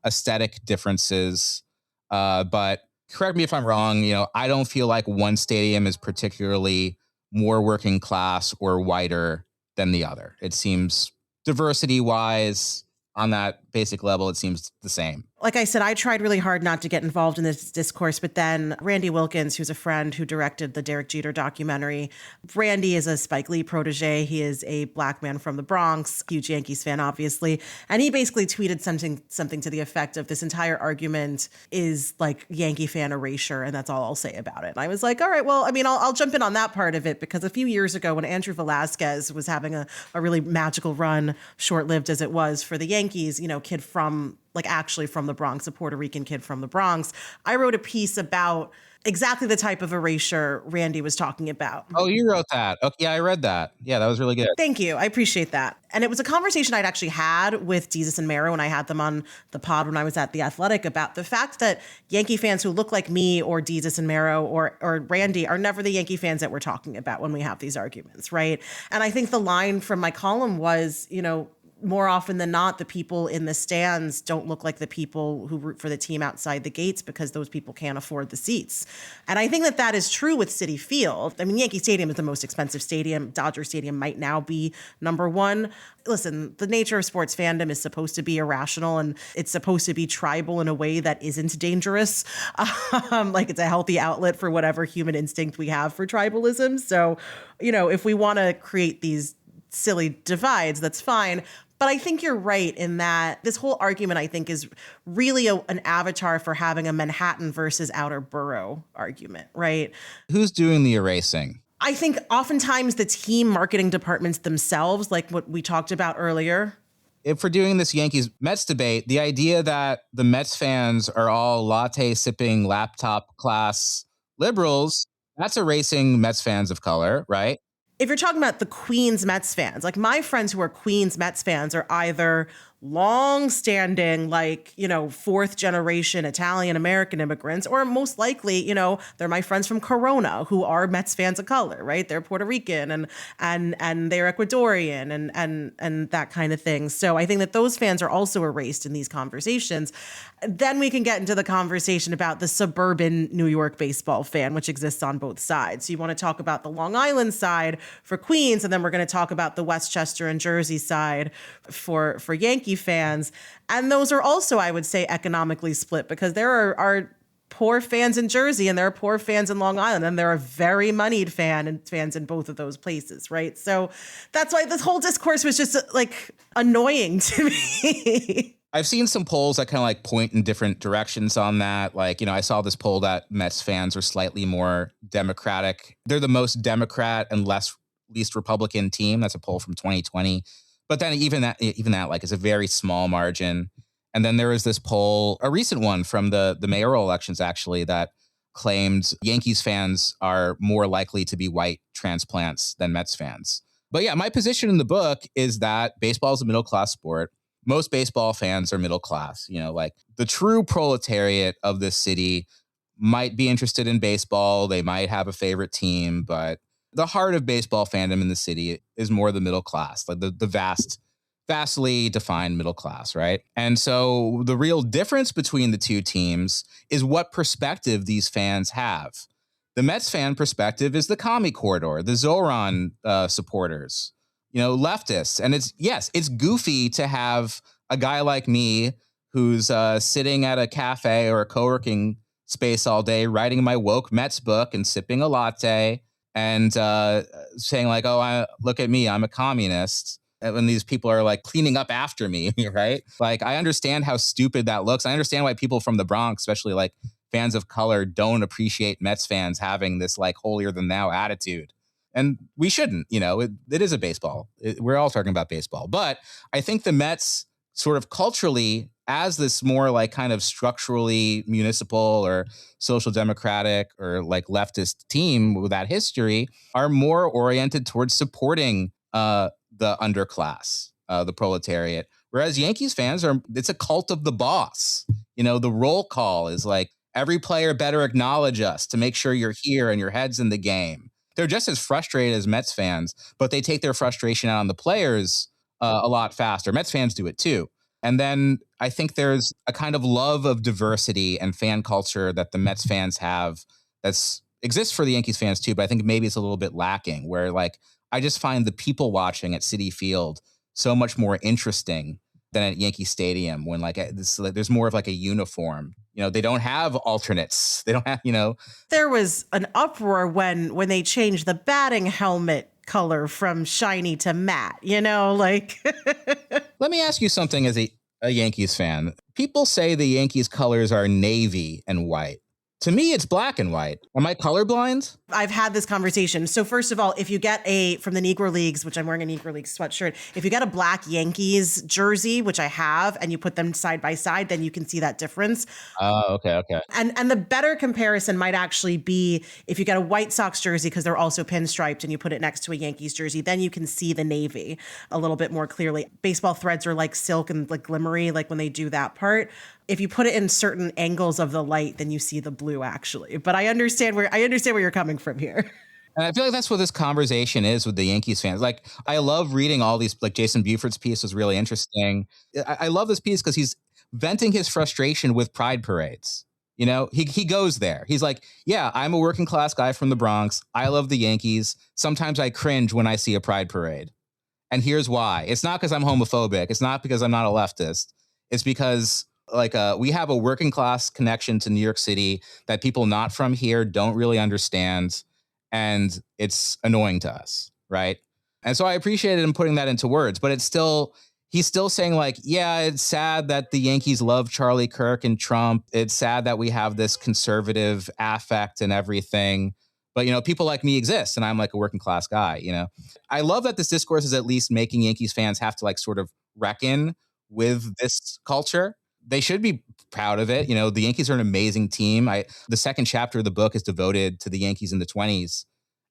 aesthetic differences. But correct me if I'm wrong, I don't feel like one stadium is particularly more working class or whiter than the other. It seems diversity-wise, on that basic level, it seems the same. Like I said, I tried really hard not to get involved in this discourse, but then Randy Wilkins, who's a friend who directed the Derek Jeter documentary, Randy is a Spike Lee protege. He is a black man from the Bronx, huge Yankees fan, obviously. And he basically tweeted something to the effect of, this entire argument is Yankee fan erasure, and that's all I'll say about it. And I was like, all right, well, I'll jump in on that part of it, because a few years ago when Andrew Velazquez was having a really magical run, short-lived as it was for the Yankees, kid from actually from the Bronx, a Puerto Rican kid from the Bronx, I wrote a piece about exactly the type of erasure Randy was talking about. Oh, you wrote that? Okay, yeah, I read that. Yeah, that was really good. Thank you. I appreciate that. And it was a conversation I'd actually had with Jesus and Mero when I had them on the pod when I was at The Athletic, about the fact that Yankee fans who look like me or Jesus and Mero or Randy are never the Yankee fans that we're talking about when we have these arguments, right? And I think the line from my column was, more often than not, the people in the stands don't look like the people who root for the team outside the gates, because those people can't afford the seats. And I think that is true with Citi Field. Yankee Stadium is the most expensive stadium. Dodger Stadium might now be number one. Listen, the nature of sports fandom is supposed to be irrational, and it's supposed to be tribal in a way that isn't dangerous. It's a healthy outlet for whatever human instinct we have for tribalism. So, if we want to create these silly divides, that's fine. But I think you're right in that this whole argument, I think, is really an avatar for having a Manhattan versus outer borough argument, right? Who's doing the erasing? I think oftentimes the team marketing departments themselves, like what we talked about earlier. if we're doing this Yankees Mets debate, the idea that the Mets fans are all latte sipping laptop class liberals, that's erasing Mets fans of color, right? If you're talking about the Queens Mets fans, like my friends who are Queens Mets fans are either long-standing, like, fourth generation Italian American immigrants, or most likely, they're my friends from Corona who are Mets fans of color, right? They're Puerto Rican and they're Ecuadorian and that kind of thing. So I think that those fans are also erased in these conversations. Then we can get into the conversation about the suburban New York baseball fan, which exists on both sides. So you want to talk about the Long Island side for Queens, and then we're going to talk about the Westchester and Jersey side for Yankee fans. And those are also, I would say, economically split, because there are poor fans in Jersey and there are poor fans in Long Island, and there are very moneyed fans in both of those places, right? So that's why this whole discourse was just like annoying to me. I've seen some polls that kind of like point in different directions on that. Like, I saw this poll that Mets fans are slightly more Democratic. They're the most Democrat and least Republican team. That's a poll from 2020. But then even that like is a very small margin. And then there was this poll, a recent one from the mayoral elections, actually, that claimed Yankees fans are more likely to be white transplants than Mets fans. But yeah, my position in the book is that baseball is a middle class sport. Most baseball fans are middle class. Like the true proletariat of this city might be interested in baseball. They might have a favorite team, but the heart of baseball fandom in the city is more the middle class, like the vastly defined middle class, right? And so the real difference between the two teams is what perspective these fans have. The Mets fan perspective is the commie corridor, the Zoran supporters, leftists. And it's goofy to have a guy like me who's sitting at a cafe or a co-working space all day, writing my woke Mets book and sipping a latte and saying like, oh, look at me, I'm a communist. And when these people are like cleaning up after me, right? Like, I understand how stupid that looks. I understand why people from the Bronx, especially like fans of color, don't appreciate Mets fans having this like holier than thou attitude. And we shouldn't, it is a baseball. We're all talking about baseball. But I think the Mets sort of culturally, as this more like kind of structurally municipal or social democratic or like leftist team with that history, are more oriented towards supporting the underclass, the proletariat. Whereas Yankees fans it's a cult of the boss. The roll call is like, every player better acknowledge us to make sure you're here and your head's in the game. They're just as frustrated as Mets fans, but they take their frustration out on the players a lot faster. Mets fans do it too. And then I think there's a kind of love of diversity and fan culture that the Mets fans have that's exists for the Yankees fans too, but I think maybe it's a little bit lacking, where like I just find the people watching at Citi Field so much more interesting than at Yankee Stadium, when like there's more of like a uniform. They don't have alternates. They don't have, There was an uproar when they changed the batting helmet color from shiny to matte, like. Let me ask you something as a Yankees fan. People say the Yankees colors are navy and white. To me, it's black and white. Am I colorblind? I've had this conversation. So first of all, if you get from the Negro Leagues, which I'm wearing a Negro League sweatshirt, if you get a black Yankees jersey, which I have, and you put them side by side, then you can see that difference. Oh, okay. And the better comparison might actually be if you get a White Sox jersey, because they're also pinstriped, and you put it next to a Yankees jersey, then you can see the navy a little bit more clearly. Baseball threads are like silk and like glimmery, like when they do that part. If you put it in certain angles of the light, then you see the blue actually. But I understand where you're coming from here. And I feel like that's what this conversation is with the Yankees fans. Like, I love reading all these, like Jason Buford's piece was really interesting. I love this piece because he's venting his frustration with pride parades. He goes there. He's like, yeah, I'm a working class guy from the Bronx. I love the Yankees. Sometimes I cringe when I see a pride parade. And here's why. It's not because I'm homophobic. It's not because I'm not a leftist. It's because we have a working class connection to New York City that people not from here don't really understand. And it's annoying to us, right? And so I appreciated him putting that into words, but he's still saying like, yeah, it's sad that the Yankees love Charlie Kirk and Trump. It's sad that we have this conservative affect and everything. But, people like me exist, and I'm like a working class guy, I love that this discourse is at least making Yankees fans have to like sort of reckon with this culture. They should be proud of it. The Yankees are an amazing team. The second chapter of the book is devoted to the Yankees in the 20s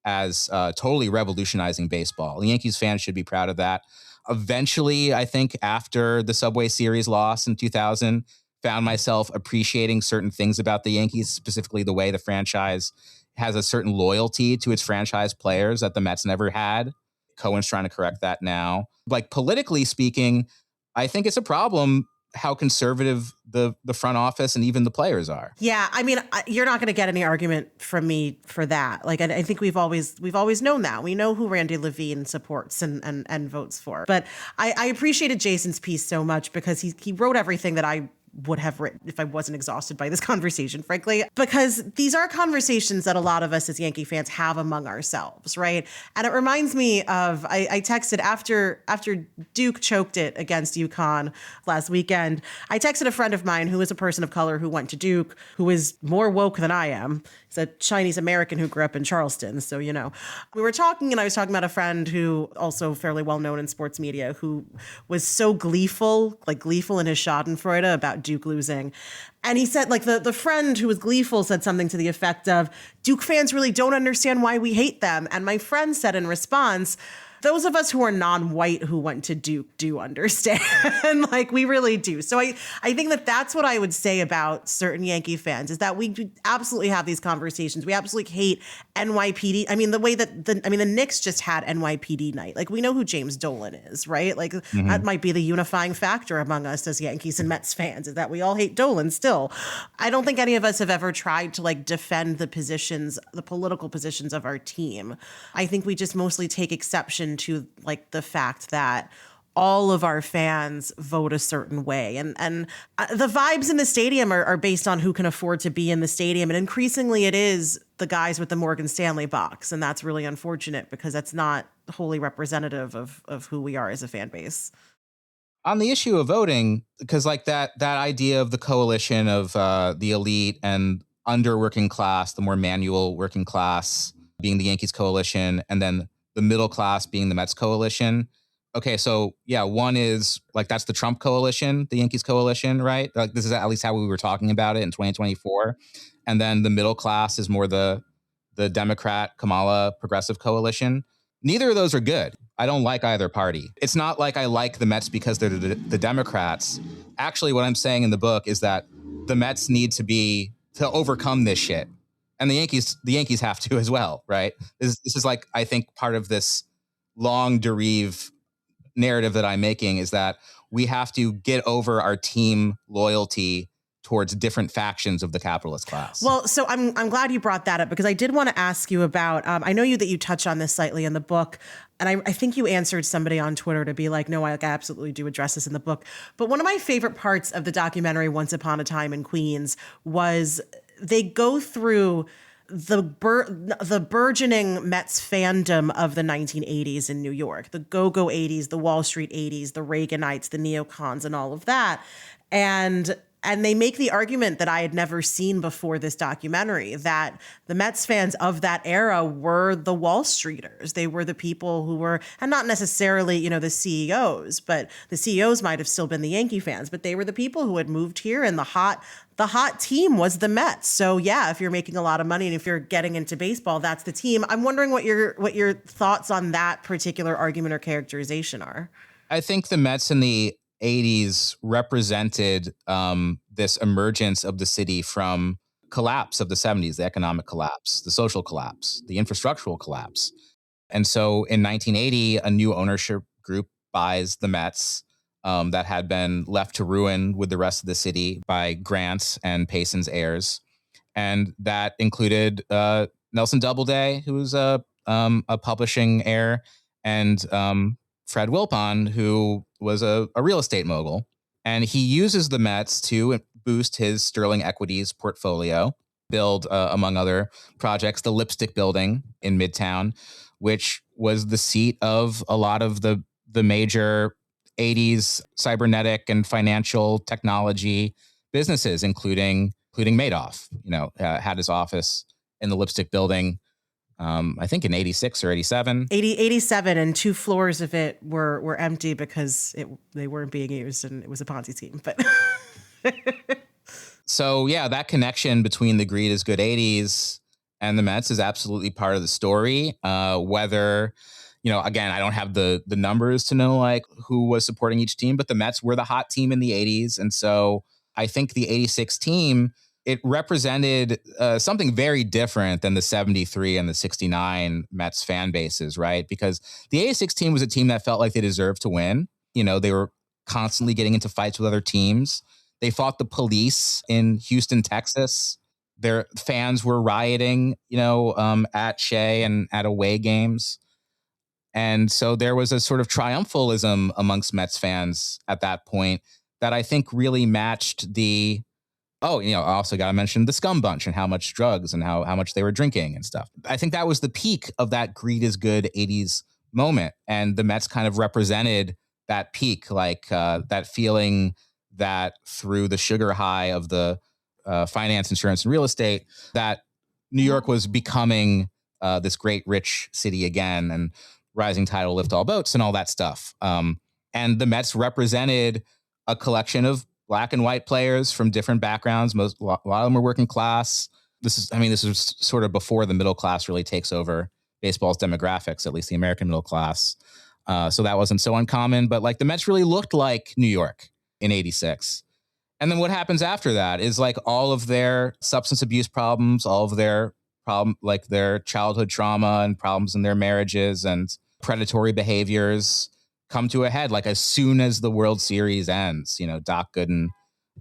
as totally revolutionizing baseball. The Yankees fans should be proud of that. Eventually, I think after the Subway Series loss in 2000, found myself appreciating certain things about the Yankees, specifically the way the franchise has a certain loyalty to its franchise players that the Mets never had. Cohen's trying to correct that now. Like, politically speaking, I think it's a problem how conservative the front office and even the players are. Yeah, I mean, you're not going to get any argument from me for that. Like, I think we've always known that. We know who Randy Levine supports and votes for. But I appreciated Jason's piece so much because he wrote everything that I would have written if I wasn't exhausted by this conversation, frankly, because these are conversations that a lot of us as Yankee fans have among ourselves, right? And it reminds me of, I texted after Duke choked it against UConn last weekend, I texted a friend of mine who is a person of color who went to Duke, who is more woke than I am. He's a Chinese American who grew up in Charleston. So, we were talking and I was talking about a friend who also fairly well known in sports media who was so gleeful in his schadenfreude about Duke losing. And he said, like, the friend who was gleeful said something to the effect of, Duke fans really don't understand why we hate them. And my friend said in response, those of us who are non-white who went to Duke do understand. Like, we really do. So I think that's what I would say about certain Yankee fans is that we absolutely have these conversations. We absolutely hate NYPD. I mean, the way that the Knicks just had NYPD night. Like, we know who James Dolan is, right? Like, that might be the unifying factor among us as Yankees and Mets fans is that we all hate Dolan still. I don't think any of us have ever tried to defend the political positions of our team. I think we just mostly take exception to the fact that all of our fans vote a certain way. And the vibes in the stadium are based on who can afford to be in the stadium. And increasingly it is the guys with the Morgan Stanley box. And that's really unfortunate because that's not wholly representative of who we are as a fan base. On the issue of voting, because that idea of the coalition of the elite and under working class, the more manual working class being the Yankees coalition, and then the middle class being the Mets coalition. Okay, so yeah, one is that's the Trump coalition, the Yankees coalition, right? This is at least how we were talking about it in 2024. And then the middle class is more the Democrat Kamala progressive coalition. Neither of those are good. I don't like either party. It's not like I like the Mets because they're the Democrats. Actually, what I'm saying in the book is that the Mets need to overcome this shit. And the Yankees have to as well, right? This is I think part of this long derive narrative that I'm making is that we have to get over our team loyalty towards different factions of the capitalist class. Well, so I'm glad you brought that up because I did want to ask you about, I know that you touch on this slightly in the book, and I think you answered somebody on Twitter to be like, no, I absolutely do address this in the book. But one of my favorite parts of the documentary Once Upon a Time in Queens was they go through the burgeoning Mets fandom of the 1980s in New York, the go-go 80s, the Wall Street 80s, the Reaganites, the neocons, and all of that. And they make the argument that I had never seen before this documentary, that the Mets fans of that era were the Wall Streeters. They were the people who were, and not necessarily, the CEOs, but the CEOs might have still been the Yankee fans, but they were the people who had moved here, and the hot team was the Mets. So yeah, if you're making a lot of money and if you're getting into baseball, that's the team. I'm wondering what your thoughts on that particular argument or characterization are. I think the Mets in the 80s represented this emergence of the city from collapse of the 70s, the economic collapse, the social collapse, the infrastructural collapse. And so in 1980, a new ownership group buys the Mets that had been left to ruin with the rest of the city by Grant and Payson's heirs. And that included Nelson Doubleday, who was a publishing heir, and Fred Wilpon, who was a real estate mogul. And he uses the Mets to boost his sterling equities portfolio, build, among other projects, the Lipstick Building in Midtown, which was the seat of a lot of the major 80s cybernetic and financial technology businesses, including Madoff, had his office in the Lipstick Building. I think in 86 or 87. 87, and 2 floors of it were empty because they weren't being used, and it was a Ponzi scheme. But so yeah, that connection between the greed is good 80s and the Mets is absolutely part of the story. Whether, again, I don't have the numbers to know like who was supporting each team, but the Mets were the hot team in the 80s. And so I think the 86 team, it represented something very different than the 73 and the 69 Mets fan bases, right? Because the 86 team was a team that felt like they deserved to win. They were constantly getting into fights with other teams. They fought the police in Houston, Texas. Their fans were rioting, at Shea and at away games. And so there was a sort of triumphalism amongst Mets fans at that point that I think really matched the, I also got to mention the Scum Bunch and how much drugs and how much they were drinking and stuff. I think that was the peak of that greed is good 80s moment. And the Mets kind of represented that peak, like that feeling that through the sugar high of the finance, insurance, and real estate, that New York was becoming this great rich city again, and rising tide will lift all boats and all that stuff. And the Mets represented a collection of black and white players from different backgrounds. A lot of them were working class. This was sort of before the middle class really takes over baseball's demographics, at least the American middle class. So that wasn't so uncommon, but like the Mets really looked like New York in 86. And then what happens after that is like all of their substance abuse problems, all of their like their childhood trauma and problems in their marriages and predatory behaviors come to a head. Like as soon as the World Series ends, Doc Gooden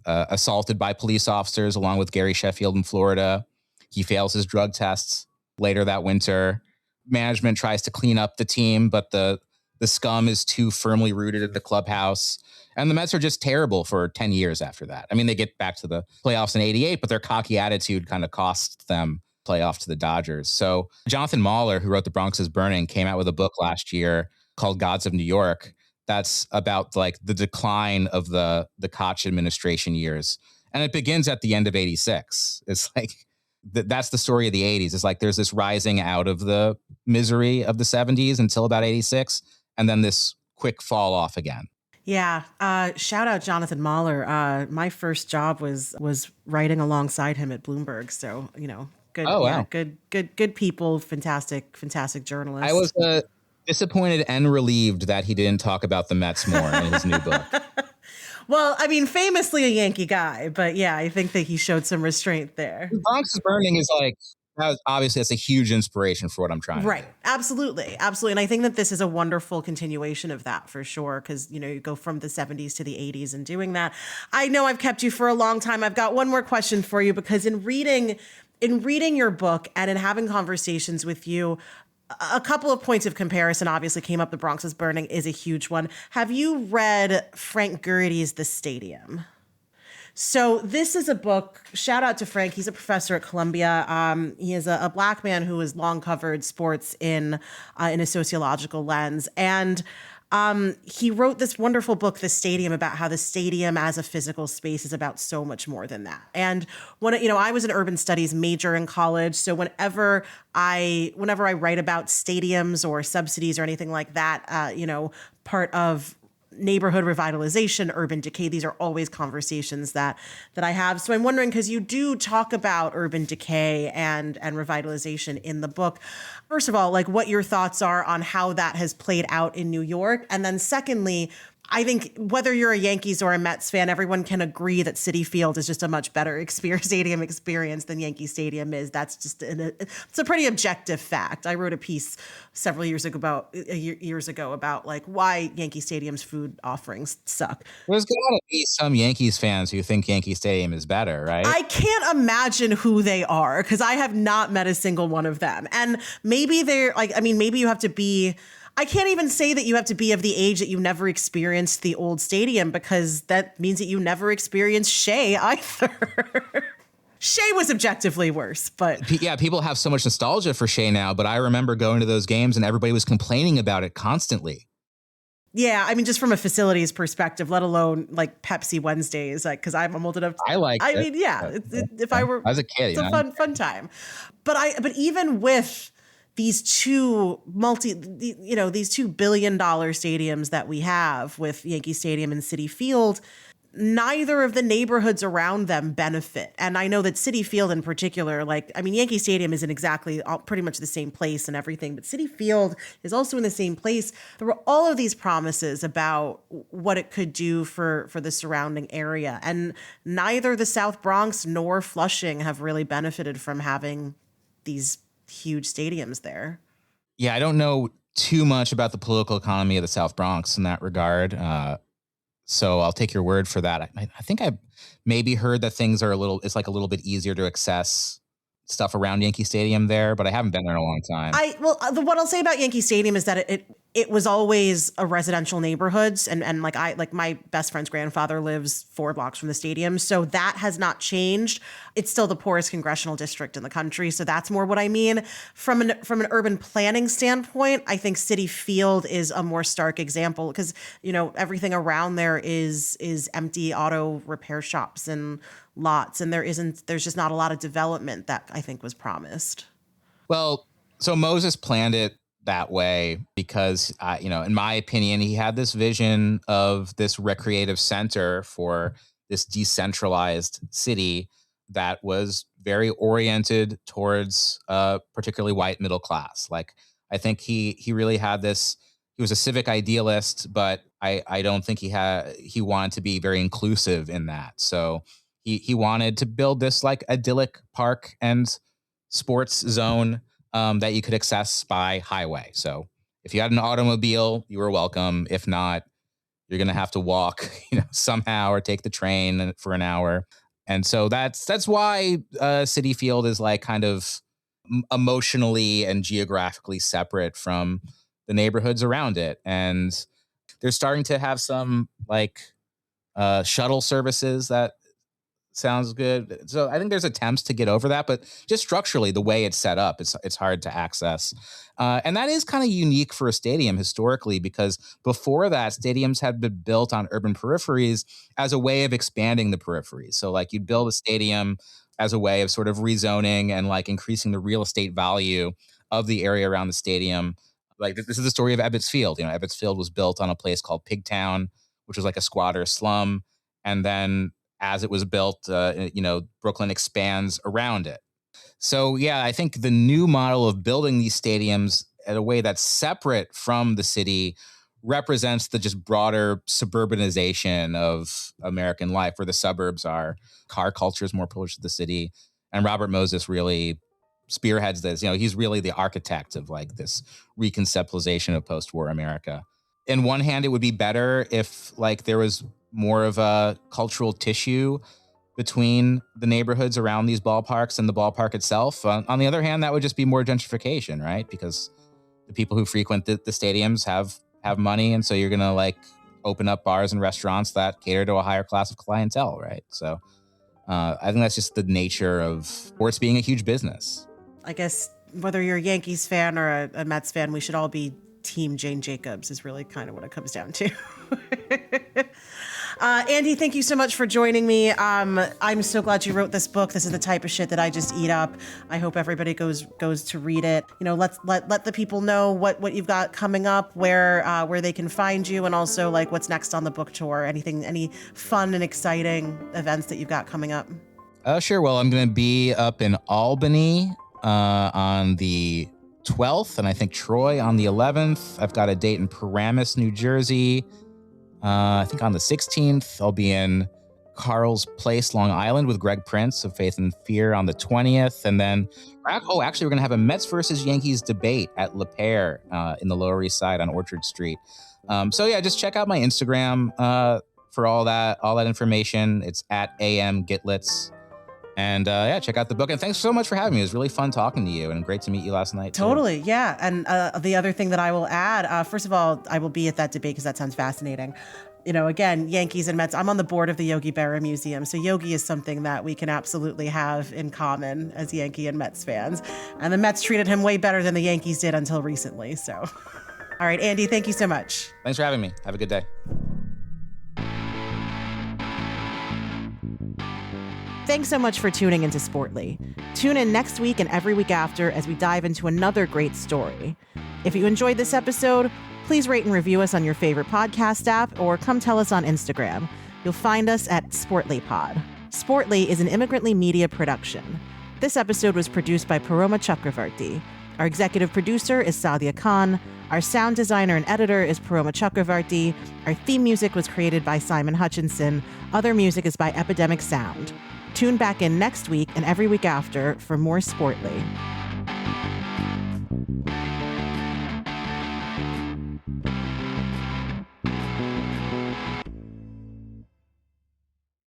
assaulted by police officers along with Gary Sheffield in Florida. He fails his drug tests later that winter. Management tries to clean up the team, but the scum is too firmly rooted in the clubhouse. And the Mets are just terrible for 10 years after that. I mean, they get back to the playoffs in 88, but their cocky attitude kind of cost them playoff to the Dodgers. So Jonathan Mahler, who wrote The Bronx is Burning, came out with a book last year called Gods of New York. That's about like the decline of the Koch administration years. And it begins at the end of 86. It's like, that's the story of the 80s. It's like there's this rising out of the misery of the 70s until about 86. And then this quick fall off again. Yeah. Shout out Jonathan Mahler. My first job was writing alongside him at Bloomberg. So, good. Oh, wow. Yeah, good people. Fantastic journalists. I was disappointed and relieved that he didn't talk about the Mets more in his new book. Well, I mean, famously a Yankee guy, but yeah, I think that he showed some restraint there. The Bronx is Burning is like, obviously that's a huge inspiration for what I'm trying to do. Absolutely. And I think that this is a wonderful continuation of that for sure. Cause you go from the 70s to the 80s and doing that. I know I've kept you for a long time. I've got one more question for you, because in reading your book and in having conversations with you, a couple of points of comparison obviously came up. The Bronx is Burning is a huge one. Have you read Frank Gurity's The Stadium? So this is a book, shout out to Frank. He's a professor at Columbia. He is a Black man who has long covered sports in a sociological lens. And he wrote this wonderful book, The Stadium, about how the stadium as a physical space is about so much more than that. And when I was an urban studies major in college, so whenever I write about stadiums or subsidies or anything like that, part of neighborhood revitalization, urban decay, these are always conversations that I have. So I'm wondering, because you do talk about urban decay and revitalization in the book. First of all, like what your thoughts are on how that has played out in New York. And then secondly, I think whether you're a Yankees or a Mets fan, everyone can agree that Citi Field is just a much better stadium experience than Yankee Stadium is. That's just it's a pretty objective fact. I wrote a piece several years ago about like why Yankee Stadium's food offerings suck. There's got to be some Yankees fans who think Yankee Stadium is better, right? I can't imagine who they are, because I have not met a single one of them. And maybe they're like, maybe you have to be. I can't even say that you have to be of the age that you never experienced the old stadium, because that means that you never experienced Shea either. Shea was objectively worse, but yeah, people have so much nostalgia for Shea now, but I remember going to those games and everybody was complaining about it constantly. Yeah, just from a facilities perspective, let alone like Pepsi Wednesdays, like because I'm old enough. I like. I were as a kid, it's a fun time. But even with these two these $2 billion stadiums that we have with Yankee Stadium and Citi Field, neither of the neighborhoods around them benefit. And I know that Citi Field in particular, Yankee Stadium isn't exactly pretty much the same place and everything, but Citi Field is also in the same place. There were all of these promises about what it could do for the surrounding area. And neither the South Bronx nor Flushing have really benefited from having these huge stadiums there. Yeah, I don't know too much about the political economy of the South Bronx in that regard. So I'll take your word for that. I think I maybe heard that things are it's like a little bit easier to access stuff around Yankee Stadium there, but I haven't been there in a long time. What I'll say about Yankee Stadium is that it was always a residential neighborhoods, and my best friend's grandfather lives 4 blocks from the stadium, so that has not changed. It's still the poorest congressional district in the country, so that's more what I mean. From an urban planning standpoint, I think Citi Field is a more stark example because everything around there is empty auto repair shops and lots, and there's just not a lot of development that I think was promised. Well, so Moses planned it that way because, in my opinion, he had this vision of this recreative center for this decentralized city that was very oriented towards particularly white middle class. Like, I think he really had this. He was a civic idealist, but I don't think he wanted to be very inclusive in that. So he wanted to build this like idyllic park and sports zone that you could access by highway. So if you had an automobile, you were welcome. If not, you're going to have to walk, somehow, or take the train for an hour. And so that's why Citi Field is like kind of emotionally and geographically separate from the neighborhoods around it. And they're starting to have some like shuttle services that sounds good. So I think there's attempts to get over that, but just structurally, the way it's set up, it's hard to access. And that is kind of unique for a stadium historically, because before that, stadiums had been built on urban peripheries as a way of expanding the peripheries. So like you'd build a stadium as a way of sort of rezoning and like increasing the real estate value of the area around the stadium. Like this is the story of Ebbets Field. Ebbets Field was built on a place called Pigtown, which was like a squatter slum. And then as it was built, Brooklyn expands around it. So, yeah, I think the new model of building these stadiums in a way that's separate from the city represents the just broader suburbanization of American life, where the suburbs are. Car culture is more privileged to the city. And Robert Moses really spearheads this. He's really the architect of like this reconceptualization of post-war America. In one hand, it would be better if like there was more of a cultural tissue between the neighborhoods around these ballparks and the ballpark itself. On the other hand, that would just be more gentrification, right? Because the people who frequent the stadiums have money, and so you're gonna like open up bars and restaurants that cater to a higher class of clientele, right? So I think that's just the nature of sports being a huge business. I guess whether you're a Yankees fan or a Mets fan, we should all be Team Jane Jacobs is really kind of what it comes down to. Andy, thank you so much for joining me. I'm so glad you wrote this book. This is the type of shit that I just eat up. I hope everybody goes to read it. Let the people know what you've got coming up, where they can find you, and also like what's next on the book tour. Any fun and exciting events that you've got coming up? Sure. Well, I'm going to be up in Albany on the 12th, and I think Troy on the 11th. I've got a date in Paramus, New Jersey. I think on the 16th, I'll be in Carl's Place, Long Island with Greg Prince of Faith and Fear on the 20th. And then, actually, we're going to have a Mets versus Yankees debate at Le Pere in the Lower East Side on Orchard Street. So yeah, just check out my Instagram for all that information. It's at AM Gittlitz. And check out the book. And thanks so much for having me. It was really fun talking to you, and great to meet you last night. Totally, yeah. And the other thing that I will add, first of all, I will be at that debate because that sounds fascinating. Again, Yankees and Mets. I'm on the board of the Yogi Berra Museum. So Yogi is something that we can absolutely have in common as Yankee and Mets fans. And the Mets treated him way better than the Yankees did until recently. So, all right, Andy, thank you so much. Thanks for having me. Have a good day. Thanks so much for tuning into Sportly. Tune in next week and every week after as we dive into another great story. If you enjoyed this episode, please rate and review us on your favorite podcast app or come tell us on Instagram. You'll find us at SportlyPod. Sportly is an Immigrantly Media production. This episode was produced by Paroma Chakravarti. Our executive producer is Sadia Khan. Our sound designer and editor is Paroma Chakravarti. Our theme music was created by Simon Hutchinson. Other music is by Epidemic Sound. Tune back in next week and every week after for more Sportly.